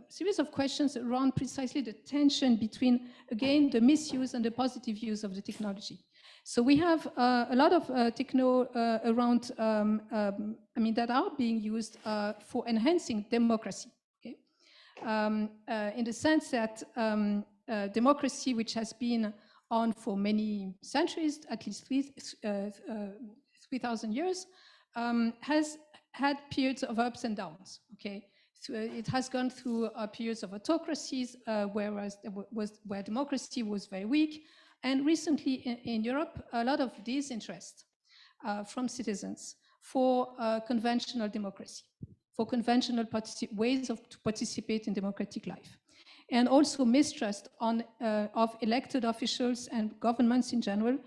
series of questions around precisely the tension between, again, the misuse and the positive use of the technology. So we have a lot of techno around, that are being used for enhancing democracy. Okay? In the sense that democracy, which has been on for many centuries, at least 3,000 years, has had periods of ups and downs. Okay, so it has gone through periods of autocracies, where democracy was very weak, and recently in Europe, a lot of disinterest from citizens for conventional democracy, for conventional ways to participate in democratic life, and also mistrust of elected officials and governments in general,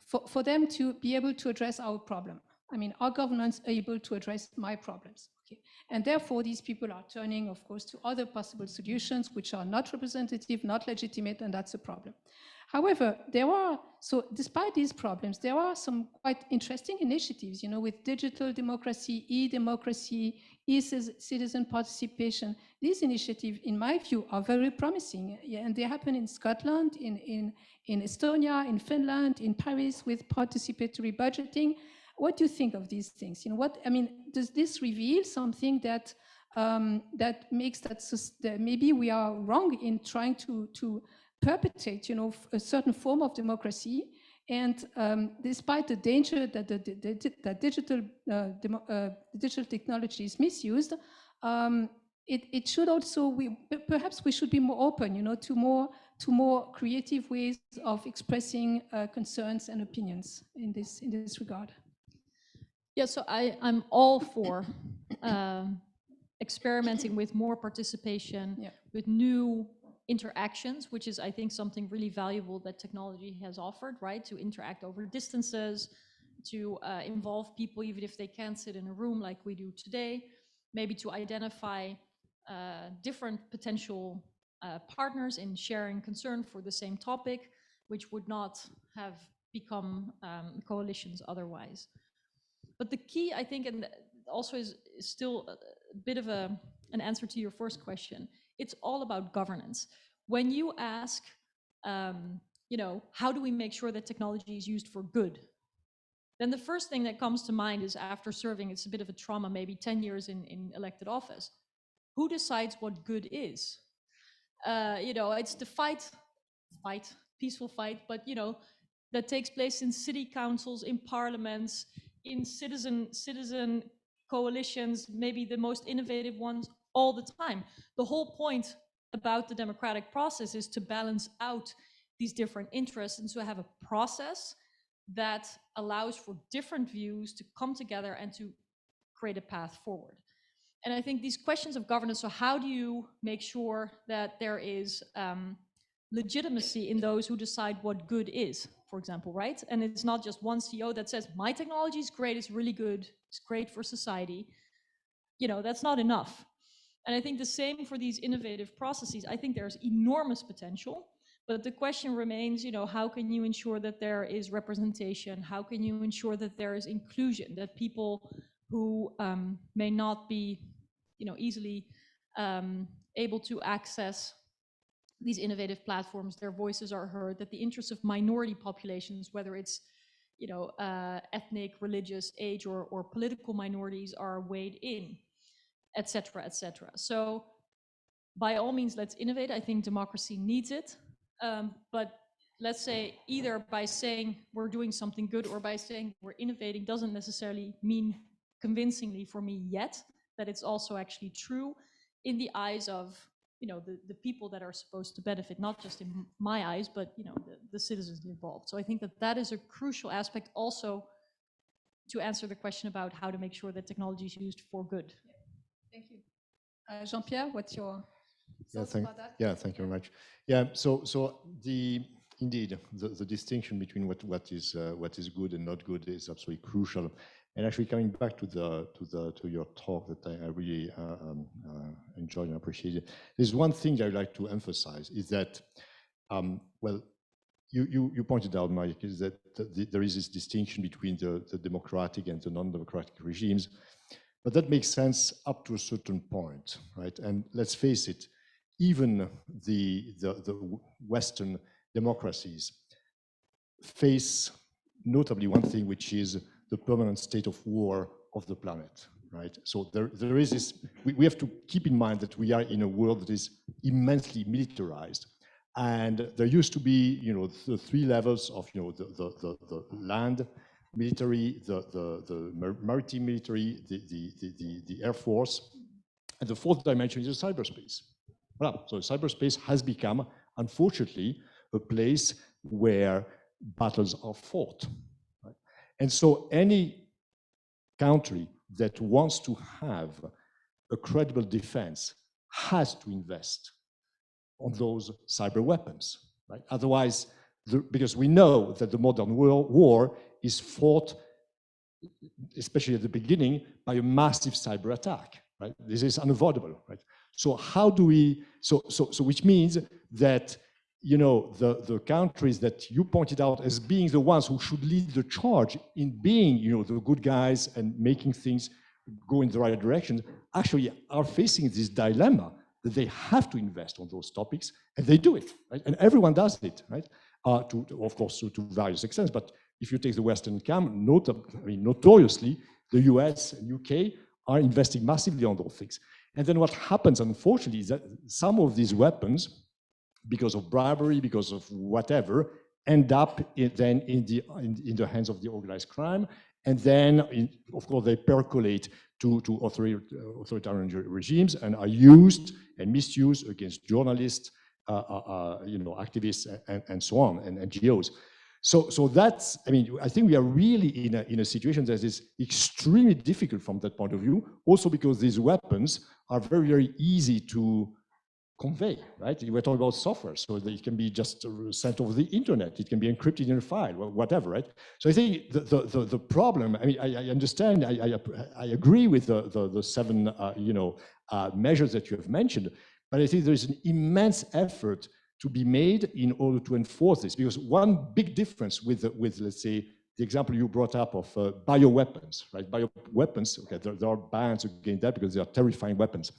for them to be able to address our problem. I mean, are governments able to address my problems? Okay. And therefore, these people are turning, of course, to other possible solutions, which are not representative, not legitimate, and that's a problem. However, despite these problems, there are some quite interesting initiatives, with digital democracy, e-democracy, e-citizen participation. These initiatives, in my view, are very promising, and they happen in Scotland, in Estonia, in Finland, in Paris, with participatory budgeting. What do you think of these things? Does this reveal something that makes that maybe we are wrong in trying to perpetuate, a certain form of democracy, and despite the danger that that digital technology is misused, it should also perhaps we should be more open, to more creative ways of expressing concerns and opinions in this regard.
Yeah, so I'm all for experimenting with more participation, with new interactions, which is, I think, something really valuable that technology has offered, right? To interact over distances, to involve people even if they can't sit in a room like we do today, maybe to identify different potential partners in sharing concern for the same topic, which would not have become coalitions otherwise. But the key, I think, and also is still a bit of an answer to your first question, it's all about governance. When you ask, how do we make sure that technology is used for good? Then the first thing that comes to mind is, after serving, it's a bit of a trauma, maybe 10 years in elected office. Who decides what good is? It's the peaceful fight, but, that takes place in city councils, in parliaments, in citizen coalitions, maybe the most innovative ones, all the time. The whole point about the democratic process is to balance out these different interests and to have a process that allows for different views to come together and to create a path forward. And I think these questions of governance, so how do you make sure that there is legitimacy in those who decide what good is, for example, right? And it's not just one CEO that says, my technology is great, it's really good, it's great for society. That's not enough. And I think the same for these innovative processes. I think there's enormous potential, but the question remains, how can you ensure that there is representation? How can you ensure that there is inclusion, that people who may not be, easily able to access these innovative platforms, their voices are heard, that the interests of minority populations, whether it's ethnic, religious, age, or political minorities, are weighed in, etc., etc. So by all means, let's innovate. I think democracy needs it. But let's say either by saying we're doing something good or by saying we're innovating doesn't necessarily mean convincingly for me yet that it's also actually true in the eyes of the people that are supposed to benefit, not just in my eyes, but the citizens involved. So I think that is a crucial aspect also to answer the question about how to make sure that technology is used for good.
Thank you. Jean-Pierre, what's your thoughts about that?
Yeah, thank you very much. Yeah, so Indeed, the distinction between what is good and not good is absolutely crucial. And actually, coming back to your talk that I really enjoyed and appreciated, there's one thing I'd like to emphasize is that, well, you pointed out, Mariette, is that there is this distinction between the democratic and the non-democratic regimes, but that makes sense up to a certain point, right? And let's face it, even the Western democracies face notably one thing, which is the permanent state of war of the planet, right? So there is this, we have to keep in mind that we are in a world that is immensely militarized. And there used to be, the three levels of, the land military, the maritime military, the air force, and the fourth dimension is the cyberspace. Well, so cyberspace has become, unfortunately, a place where battles are fought. Right? And so any country that wants to have a credible defense has to invest on those cyber weapons. Right? Otherwise, because we know that the modern war is fought, especially at the beginning, by a massive cyber attack. Right? This is unavoidable. Right? So how do we, so which means that, the countries that you pointed out as being the ones who should lead the charge in being, the good guys and making things go in the right direction, actually are facing this dilemma that they have to invest on those topics, and they do it, right? And everyone does it, right? Of course, to various extents, but if you take the Western camp, notoriously, the US and UK are investing massively on those things. And then what happens, unfortunately, is that some of these weapons, because of bribery, because of whatever, end up then in the hands of the organized crime, and then, of course, they percolate to authoritarian regimes and are used and misused against journalists, activists, and so on, and NGOs. So that's, I think we are really in a situation that is extremely difficult from that point of view, also because these weapons are very, very easy to convey, right? We're talking about software, so that it can be just sent over the internet, it can be encrypted in a file, whatever, right? So I think the problem, I understand, I agree with the seven, measures that you have mentioned, but I think there's an immense effort to be made in order to enforce this, because one big difference with let's say, the example you brought up of bioweapons, right? Bioweapons, okay, there are bans against that because they are terrifying weapons.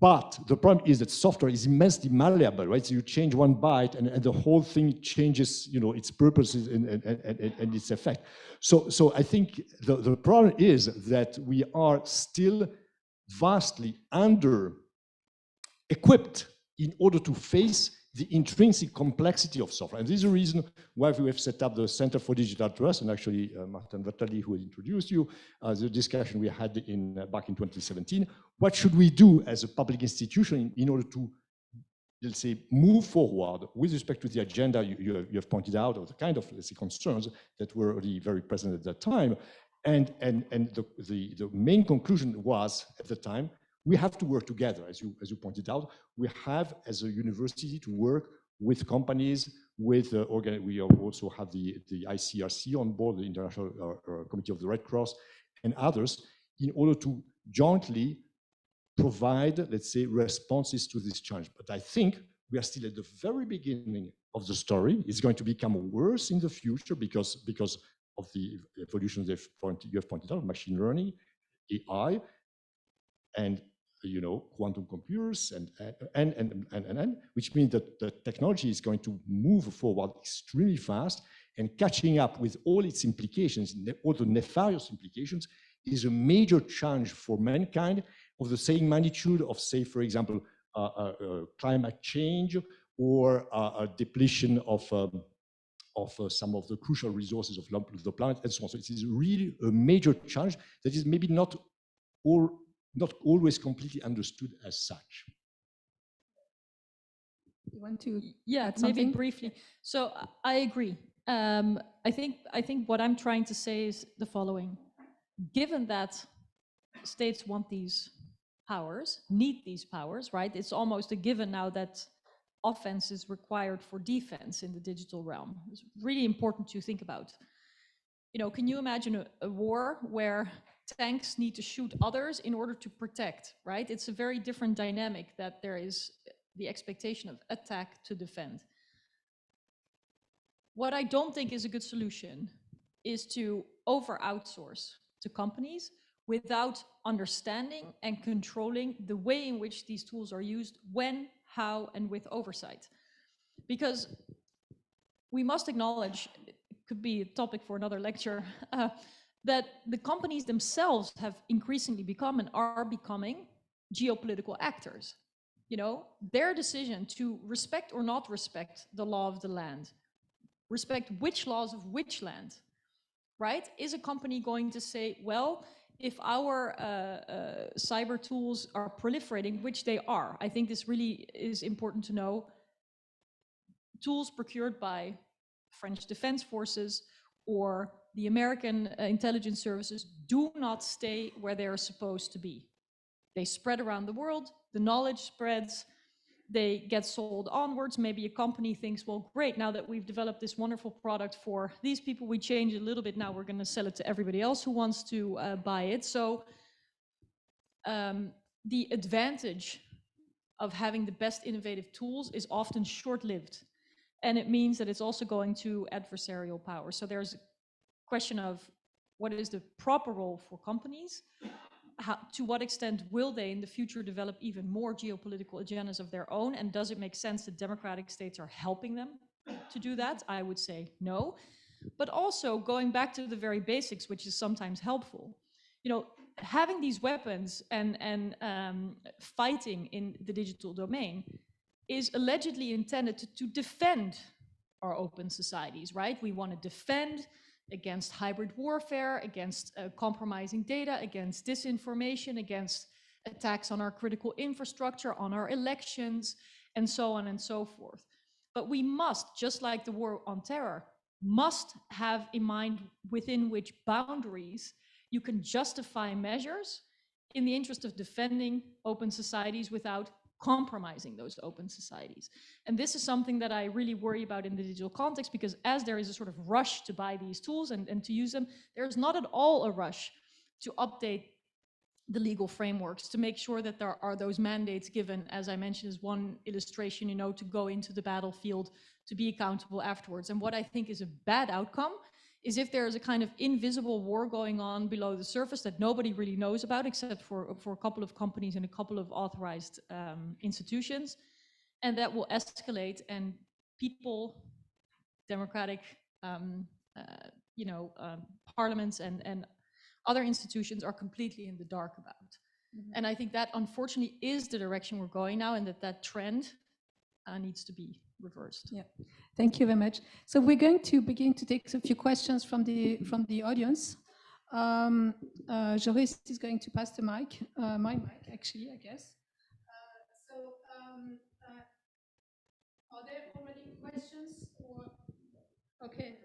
But the problem is that software is immensely malleable, right? So you change one byte and the whole thing changes, its purposes and its effect. So I think the problem is that we are still vastly under equipped in order to face the intrinsic complexity of software. And this is the reason why we have set up the Center for Digital Trust, and actually Martin Vertali, who introduced you, the discussion we had back in 2017. What should we do as a public institution in order to, let's say, move forward with respect to the agenda you have pointed out, or the kind of, let's say, concerns that were already very present at that time. And the main conclusion was, at the time, we have to work together, as you pointed out. We have, as a university, to work with companies, with we also have the ICRC on board, the International Committee of the Red Cross, and others, in order to jointly provide, let's say, responses to this challenge. But I think we are still at the very beginning of the story. It's going to become worse in the future because of the evolution you have pointed out, machine learning, AI, and quantum computers, and which means that the technology is going to move forward extremely fast, and catching up with all its implications, all the nefarious implications, is a major challenge for mankind of the same magnitude of, say, for example, climate change, or a depletion of some of the crucial resources of the planet, and so on. So it is really a major challenge that is maybe not always completely understood as such.
You want to
add something? Maybe briefly. So I agree. I think what I'm trying to say is the following. Given that states want these powers, need these powers, right? It's almost a given now that offense is required for defense in the digital realm. It's really important to think about. You know, can you imagine a war where tanks need to shoot others in order to protect, right? It's a very different dynamic that there is the expectation of attack to defend. What I don't think is a good solution is to over-outsource to companies without understanding and controlling the way in which these tools are used, when, how, and with oversight. Because we must acknowledge, it could be a topic for another lecture, that the companies themselves have increasingly become and are becoming geopolitical actors. You know, their decision to respect or not respect the law of the land, respect which laws of which land, right? Is a company going to say, well, if our cyber tools are proliferating, which they are, I think this really is important to know, tools procured by French Defense Forces or the American intelligence services do not stay where they are supposed to be. They spread around the world, the knowledge spreads, they get sold onwards. Maybe a company thinks, well, great, now that we've developed this wonderful product for these people, we change it a little bit, now we're going to sell it to everybody else who wants to buy it. So the advantage of having the best innovative tools is often short-lived. And it means that it's also going to adversarial power. So there's a question of what is the proper role for companies? To what extent will they in the future develop even more geopolitical agendas of their own? And does it make sense that democratic states are helping them to do that? I would say no. But also going back to the very basics, which is sometimes helpful. You know, having these weapons and fighting in the digital domain is allegedly intended to defend our open societies, right? We want to defend against hybrid warfare, against compromising data, against disinformation, against attacks on our critical infrastructure, on our elections, and so on and so forth. But we must, just like the war on terror, must have in mind within which boundaries you can justify measures in the interest of defending open societies without compromising those open societies. And this is something that I really worry about in the digital context, because as there is a sort of rush to buy these tools and to use them, there's not at all a rush to update the legal frameworks to make sure that there are those mandates given, as I mentioned, as one illustration, you know, to go into the battlefield, to be accountable afterwards. And what I think is a bad outcome is if there is a kind of invisible war going on below the surface that nobody really knows about, except for a couple of companies and a couple of authorized institutions, and that will escalate, and people, democratic, parliaments and other institutions are completely in the dark about. Mm-hmm. And I think that unfortunately is the direction we're going now, and that trend needs to be reversed.
Yeah, thank you very much. So we're going to begin to take a few questions from the audience. Joris is going to pass the mic, my mic actually, I guess. Are there already questions? Or okay.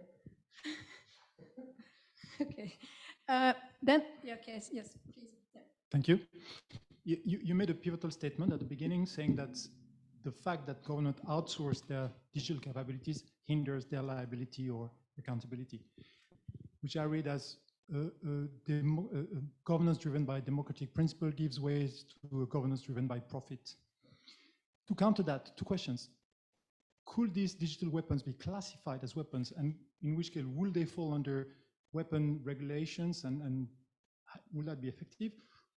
Okay. Then yeah, okay, yes, please. Yeah.
Thank you. You made a pivotal statement at the beginning saying that the fact that government outsource their digital capabilities hinders their liability or accountability, which I read as governance driven by democratic principle gives way to a governance driven by profit. To counter that, two questions. Could these digital weapons be classified as weapons, and in which case will they fall under weapon regulations, and will that be effective?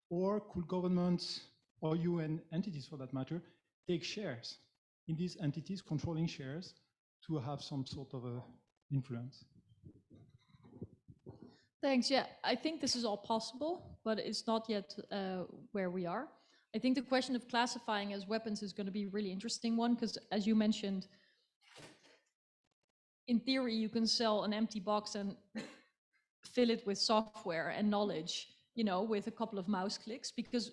Or could governments or UN entities for that matter take shares in these entities, controlling shares, to have some sort of a influence?
Thanks. Yeah, I think this is all possible, but it's not yet where we are. I think the question of classifying as weapons is going to be a really interesting one, because as you mentioned, in theory, you can sell an empty box and fill it with software and knowledge, you know, with a couple of mouse clicks, because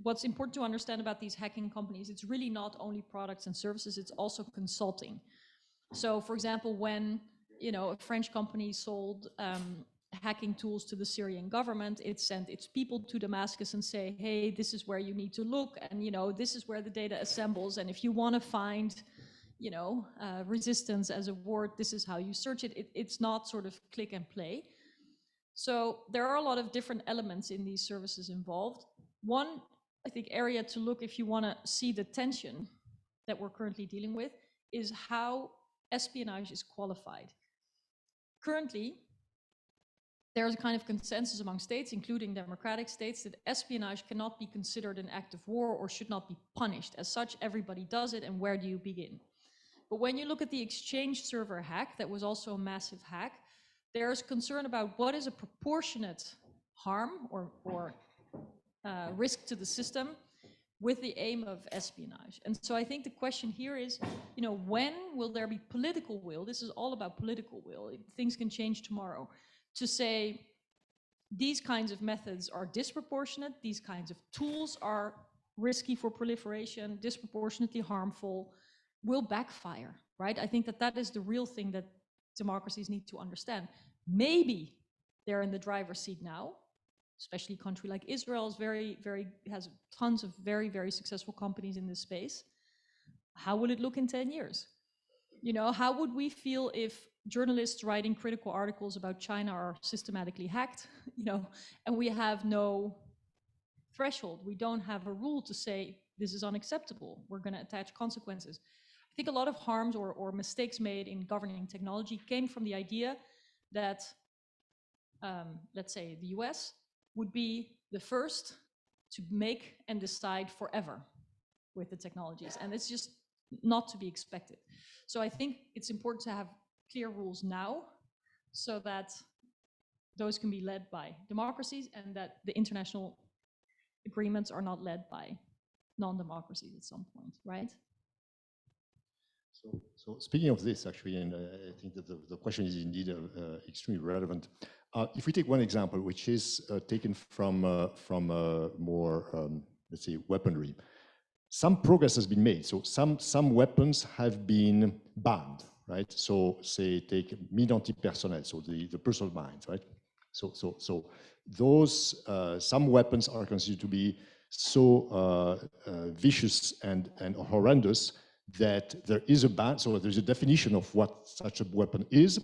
what's important to understand about these hacking companies, it's really not only products and services, it's also consulting. So for example, when, you know, a French company sold hacking tools to the Syrian government. It sent its people to Damascus and say, hey, this is where you need to look, and this is where the data assembles, and if you want to find resistance as a word, this is how you search it. It's not sort of click and play. So there are a lot of different elements in these services involved. One, I think, area to look if you want to see the tension that we're currently dealing with is how espionage is qualified. Currently, there's a kind of consensus among states, including democratic states, that espionage cannot be considered an act of war or should not be punished. As such, everybody does it, and where do you begin? But when you look at the Exchange server hack, that was also a massive hack, there's concern about what is a proportionate harm or risk to the system with the aim of espionage. And so I think the question here is, when will there be political will? This is all about political will. Things can change tomorrow. To say these kinds of methods are disproportionate, these kinds of tools are risky for proliferation, disproportionately harmful, will backfire, right? I think that is the real thing that democracies need to understand. Maybe they're in the driver's seat now, especially a country like Israel has tons of very, very successful companies in this space. How will it look in 10 years? How would we feel if journalists writing critical articles about China are systematically hacked, and we have no threshold? We don't have a rule to say this is unacceptable. We're going to attach consequences. I think a lot of harms or mistakes made in governing technology came from the idea that, let's say, the US would be the first to make and decide forever with the technologies. And it's just not to be expected. So I think it's important to have clear rules now so that those can be led by democracies and that the international agreements are not led by non-democracies at some point, right?
So speaking of this, actually, and I think that the question is indeed extremely relevant. If we take one example, which is taken from more, let's say, weaponry, some progress has been made. So some weapons have been banned, right? So say take mine anti-personnel, so the personal mines, right? So those some weapons are considered to be so vicious and horrendous that there is a ban. So there's a definition of what such a weapon is,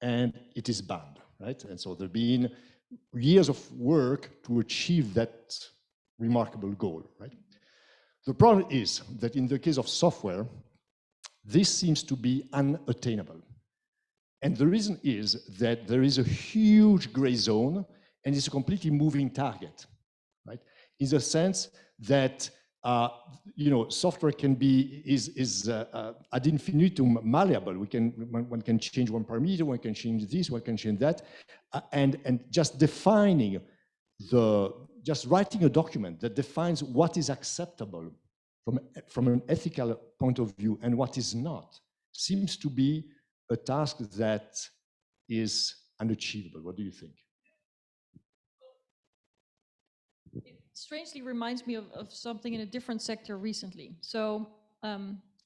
and it is banned, right? And so there've been years of work to achieve that remarkable goal, right? The problem is that in the case of software, this seems to be unattainable. And the reason is that there is a huge gray zone and it's a completely moving target, right? In the sense that software can be ad infinitum malleable. One can change one parameter, one can change this, one can change that, and just defining just writing a document that defines what is acceptable from an ethical point of view and what is not seems to be a task that is unachievable. What do you think?
It strangely reminds me of something in a different sector recently. So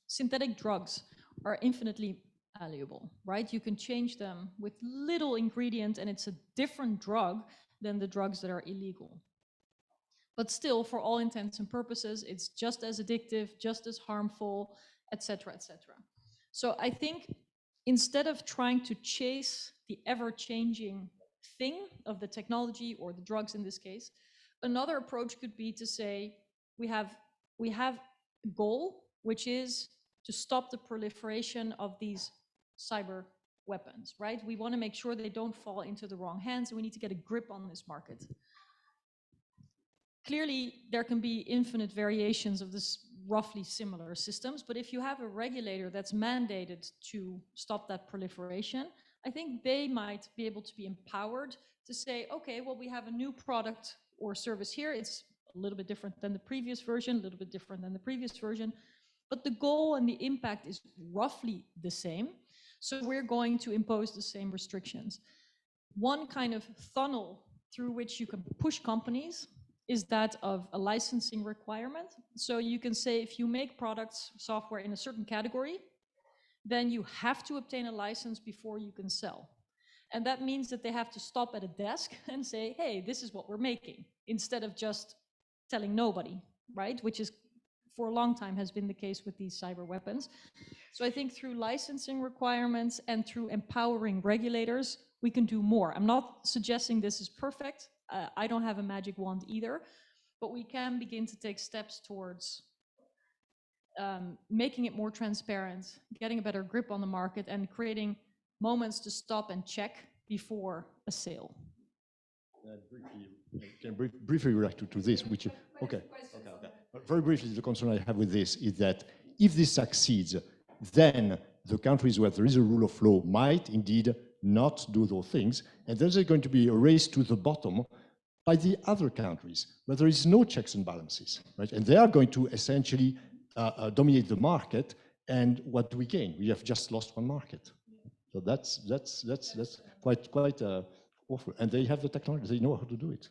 synthetic drugs are infinitely malleable, right? You can change them with little ingredient and it's a different drug than the drugs that are illegal. But still, for all intents and purposes, it's just as addictive, just as harmful, et cetera, et cetera. So I think instead of trying to chase the ever-changing thing of the technology or the drugs in this case, another approach could be to say, we have a goal, which is to stop the proliferation of these cyber weapons, right? We want to make sure they don't fall into the wrong hands, and we need to get a grip on this market. Clearly, there can be infinite variations of this roughly similar systems, but if you have a regulator that's mandated to stop that proliferation, I think they might be able to be empowered to say, okay, well, we have a new product or service here. It's a little bit different than the previous version, a little bit different than the previous version, but the goal and the impact is roughly the same. So we're going to impose the same restrictions. One kind of funnel through which you can push companies is that of a licensing requirement. So you can say if you make products, software in a certain category, then you have to obtain a license before you can sell. And that means that they have to stop at a desk and say, hey, this is what we're making, instead of just telling nobody, right? Which is, for a long time, has been the case with these cyber weapons. So I think through licensing requirements and through empowering regulators, we can do more. I'm not suggesting this is perfect. I don't have a magic wand either, but we can begin to take steps towards making it more transparent, getting a better grip on the market, and creating moments to stop and check before a sale.
Briefly react to this, which, okay. Very briefly, the concern I have with this is that if this succeeds, then the countries where there is a rule of law might indeed not do those things, and then there's going to be a race to the bottom by the other countries where there is no checks and balances, right? And they are going to essentially dominate the market, and what do we gain? We have just lost one market. So that's quite awful. And they have the technology; they know how to do it.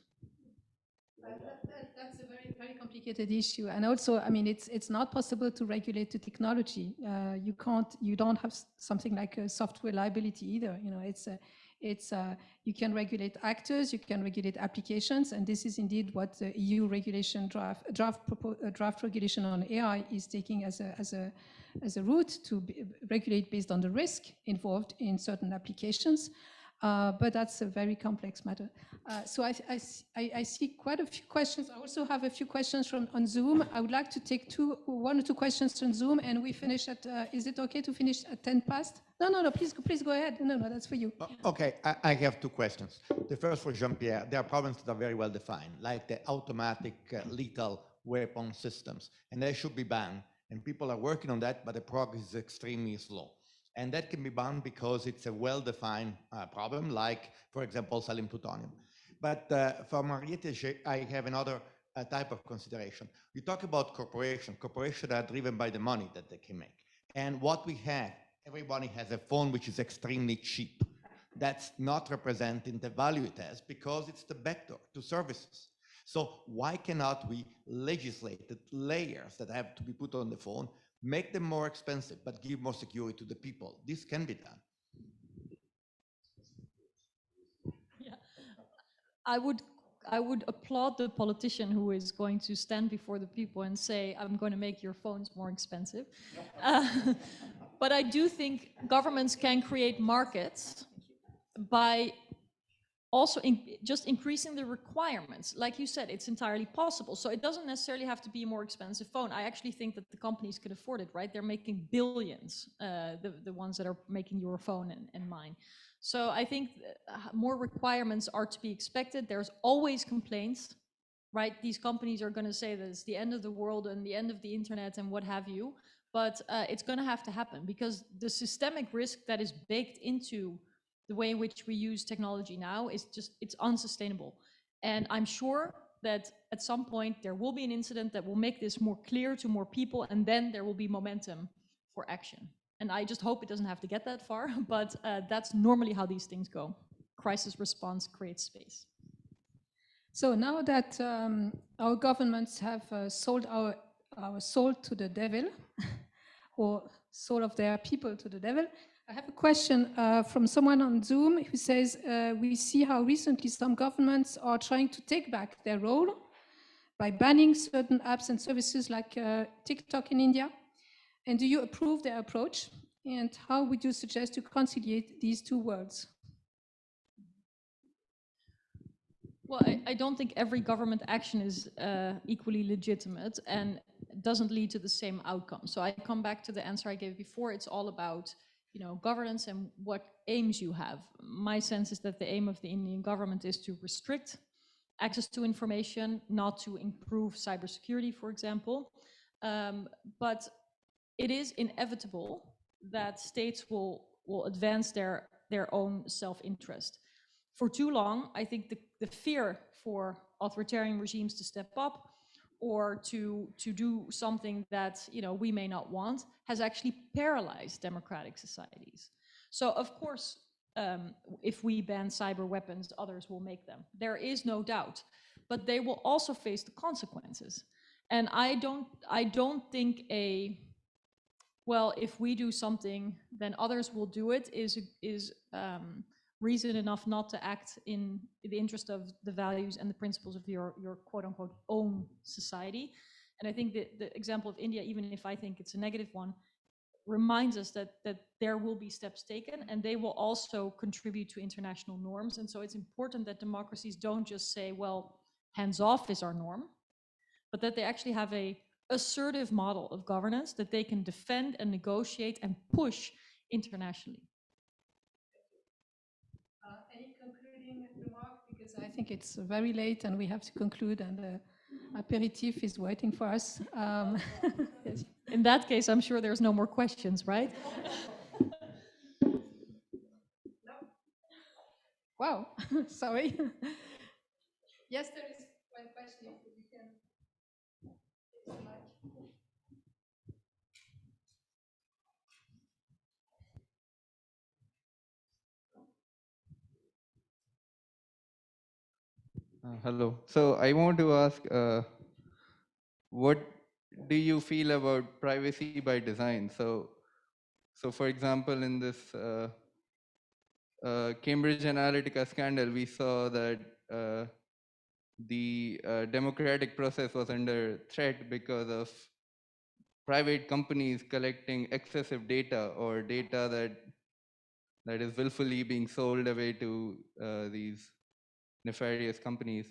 That's a very complicated issue, and also, I mean, it's not possible to regulate the technology. You don't have something like a software liability either. You know, you can regulate actors, you can regulate applications, and this is indeed what the EU regulation draft regulation on AI is taking as a route to regulate based on the risk involved in certain applications. But that's a very complex matter. So I see quite a few questions. I also have a few questions on Zoom. I would like to take one or two questions on Zoom, and we finish at, is it okay to finish at 10 past? No, please go ahead. No, that's for you.
Okay, I have two questions. The first for Jean-Pierre. There are problems that are very well defined, like the automatic lethal weapon systems, and they should be banned. And people are working on that, but the progress is extremely slow. And that can be banned because it's a well-defined problem, like, for example, selling plutonium. But for Mariette, I have another type of consideration. You talk about corporations. Corporations are driven by the money that they can make. And what we have, everybody has a phone which is extremely cheap. That's not representing the value it has because it's the backdoor to services. So why cannot we legislate the layers that have to be put on the phone, make them more expensive, but give more security to the people? This can be done.
Yeah, I would applaud the politician who is going to stand before the people and say, I'm going to make your phones more expensive. But I do think governments can create markets by also just increasing the requirements. Like you said, it's entirely possible. So it doesn't necessarily have to be a more expensive phone. I actually think that the companies could afford it, right? They're making billions, the ones that are making your phone and mine. So I think more requirements are to be expected. There's always complaints, right? These companies are going to say that it's the end of the world and the end of the internet and what have you. But it's going to have to happen because the systemic risk that is baked into the way in which we use technology now is just, it's unsustainable. And I'm sure that at some point there will be an incident that will make this more clear to more people, and then there will be momentum for action. And I just hope it doesn't have to get that far, but that's normally how these things go. Crisis response creates space.
So now that our governments have sold our soul to the devil, or soul of their people to the devil, I have a question from someone on Zoom who says, we see how recently some governments are trying to take back their role by banning certain apps and services like TikTok in India. And do you approve their approach? And how would you suggest to conciliate these two worlds?
Well, I don't think every government action is equally legitimate and doesn't lead to the same outcome. So I come back to the answer I gave before. It's all about, you know, governance and what aims you have. My sense is that the aim of the Indian government is to restrict access to information, not to improve cybersecurity, for example. But it is inevitable that states will advance their own self-interest. For too long, I think the fear for authoritarian regimes to step up or to do something that, you know, we may not want has actually paralyzed democratic societies. So of course, if we ban cyber weapons, others will make them. There is no doubt, but they will also face the consequences. And I don't think well, if we do something, then others will do it is reason enough not to act in the interest of the values and the principles of your quote unquote own society. And I think that the example of India, even if I think it's a negative one, reminds us that there will be steps taken, and they will also contribute to international norms. And so it's important that democracies don't just say, well, hands off is our norm, but that they actually have a assertive model of governance that they can defend and negotiate and push internationally.
Any concluding remark? Because I think it's very late and we have to conclude, and the aperitif is waiting for us. Yes.
In that case, I'm sure there's no more questions, right?
No. Wow, sorry. Yes, there is one question. If you can.
Hello. So I want to ask, what do you feel about privacy by design? So for example, in this Cambridge Analytica scandal, we saw that the democratic process was under threat because of private companies collecting excessive data, or data that is willfully being sold away to these nefarious companies.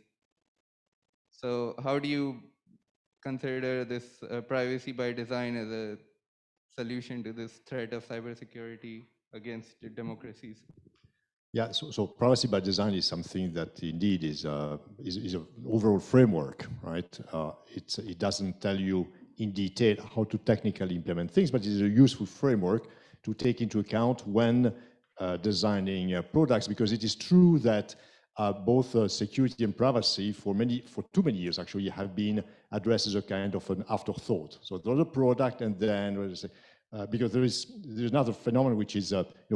So how do you consider this privacy by design as a solution to this threat of cybersecurity against democracies?
Yeah, so privacy by design is something that indeed is an overall framework, right? It doesn't tell you in detail how to technically implement things, but it is a useful framework to take into account when designing products, because it is true that both security and privacy for too many years actually have been addressed as a kind of an afterthought. So there's a product, and then because there's another phenomenon, which is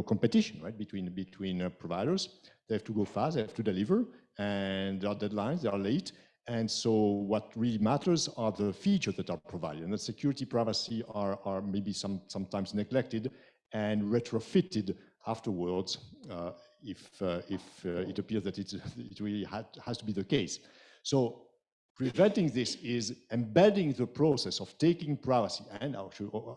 competition, right, between providers. They have to go fast, they have to deliver, and there are deadlines, they are late. And so what really matters are the features that are provided, and the security, privacy are maybe sometimes neglected and retrofitted afterwards if it appears that it really has to be the case. So preventing this is embedding the process of taking privacy and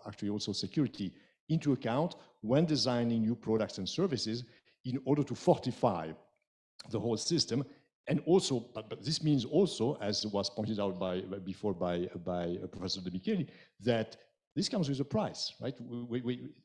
actually also security into account when designing new products and services in order to fortify the whole system. And also, but this means also, as was pointed out before by Professor De Micheli, that this comes with a price, right?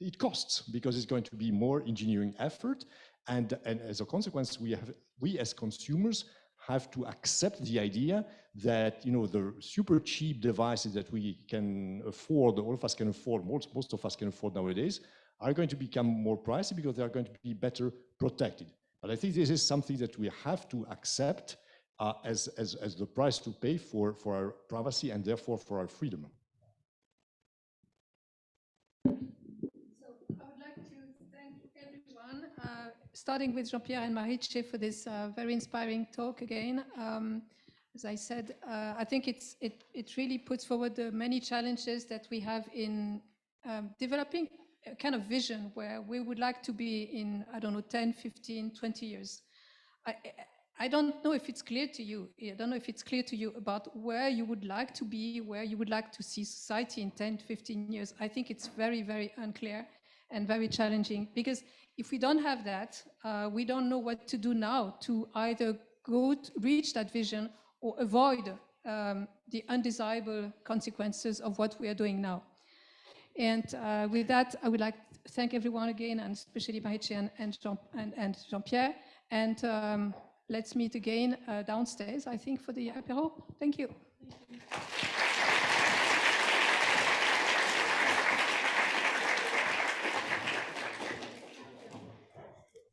It costs, because it's going to be more engineering effort, and as a consequence, we as consumers have to accept the idea that the super cheap devices that we can afford, all of us can afford, most of us can afford nowadays, are going to become more pricey because they are going to be better protected. But I think this is something that we have to accept as the price to pay for our privacy and therefore for our freedom.
So I would like to thank everyone, starting with Jean-Pierre and Marietje, for this very inspiring talk again. As I said, I think it really puts forward the many challenges that we have in developing a kind of vision where we would like to be in, I don't know, 10, 15, 20 years. I don't know if it's clear to you. I don't know if it's clear to you about where you would like to be, where you would like to see society in 10, 15 years. I think it's very, very unclear and very challenging, because if we don't have that, we don't know what to do now to either reach that vision or avoid the undesirable consequences of what we are doing now. And with that, I would like to thank everyone again, and especially Marietje and Jean-Pierre. And let's meet again downstairs, I think, for the apéro. Thank you.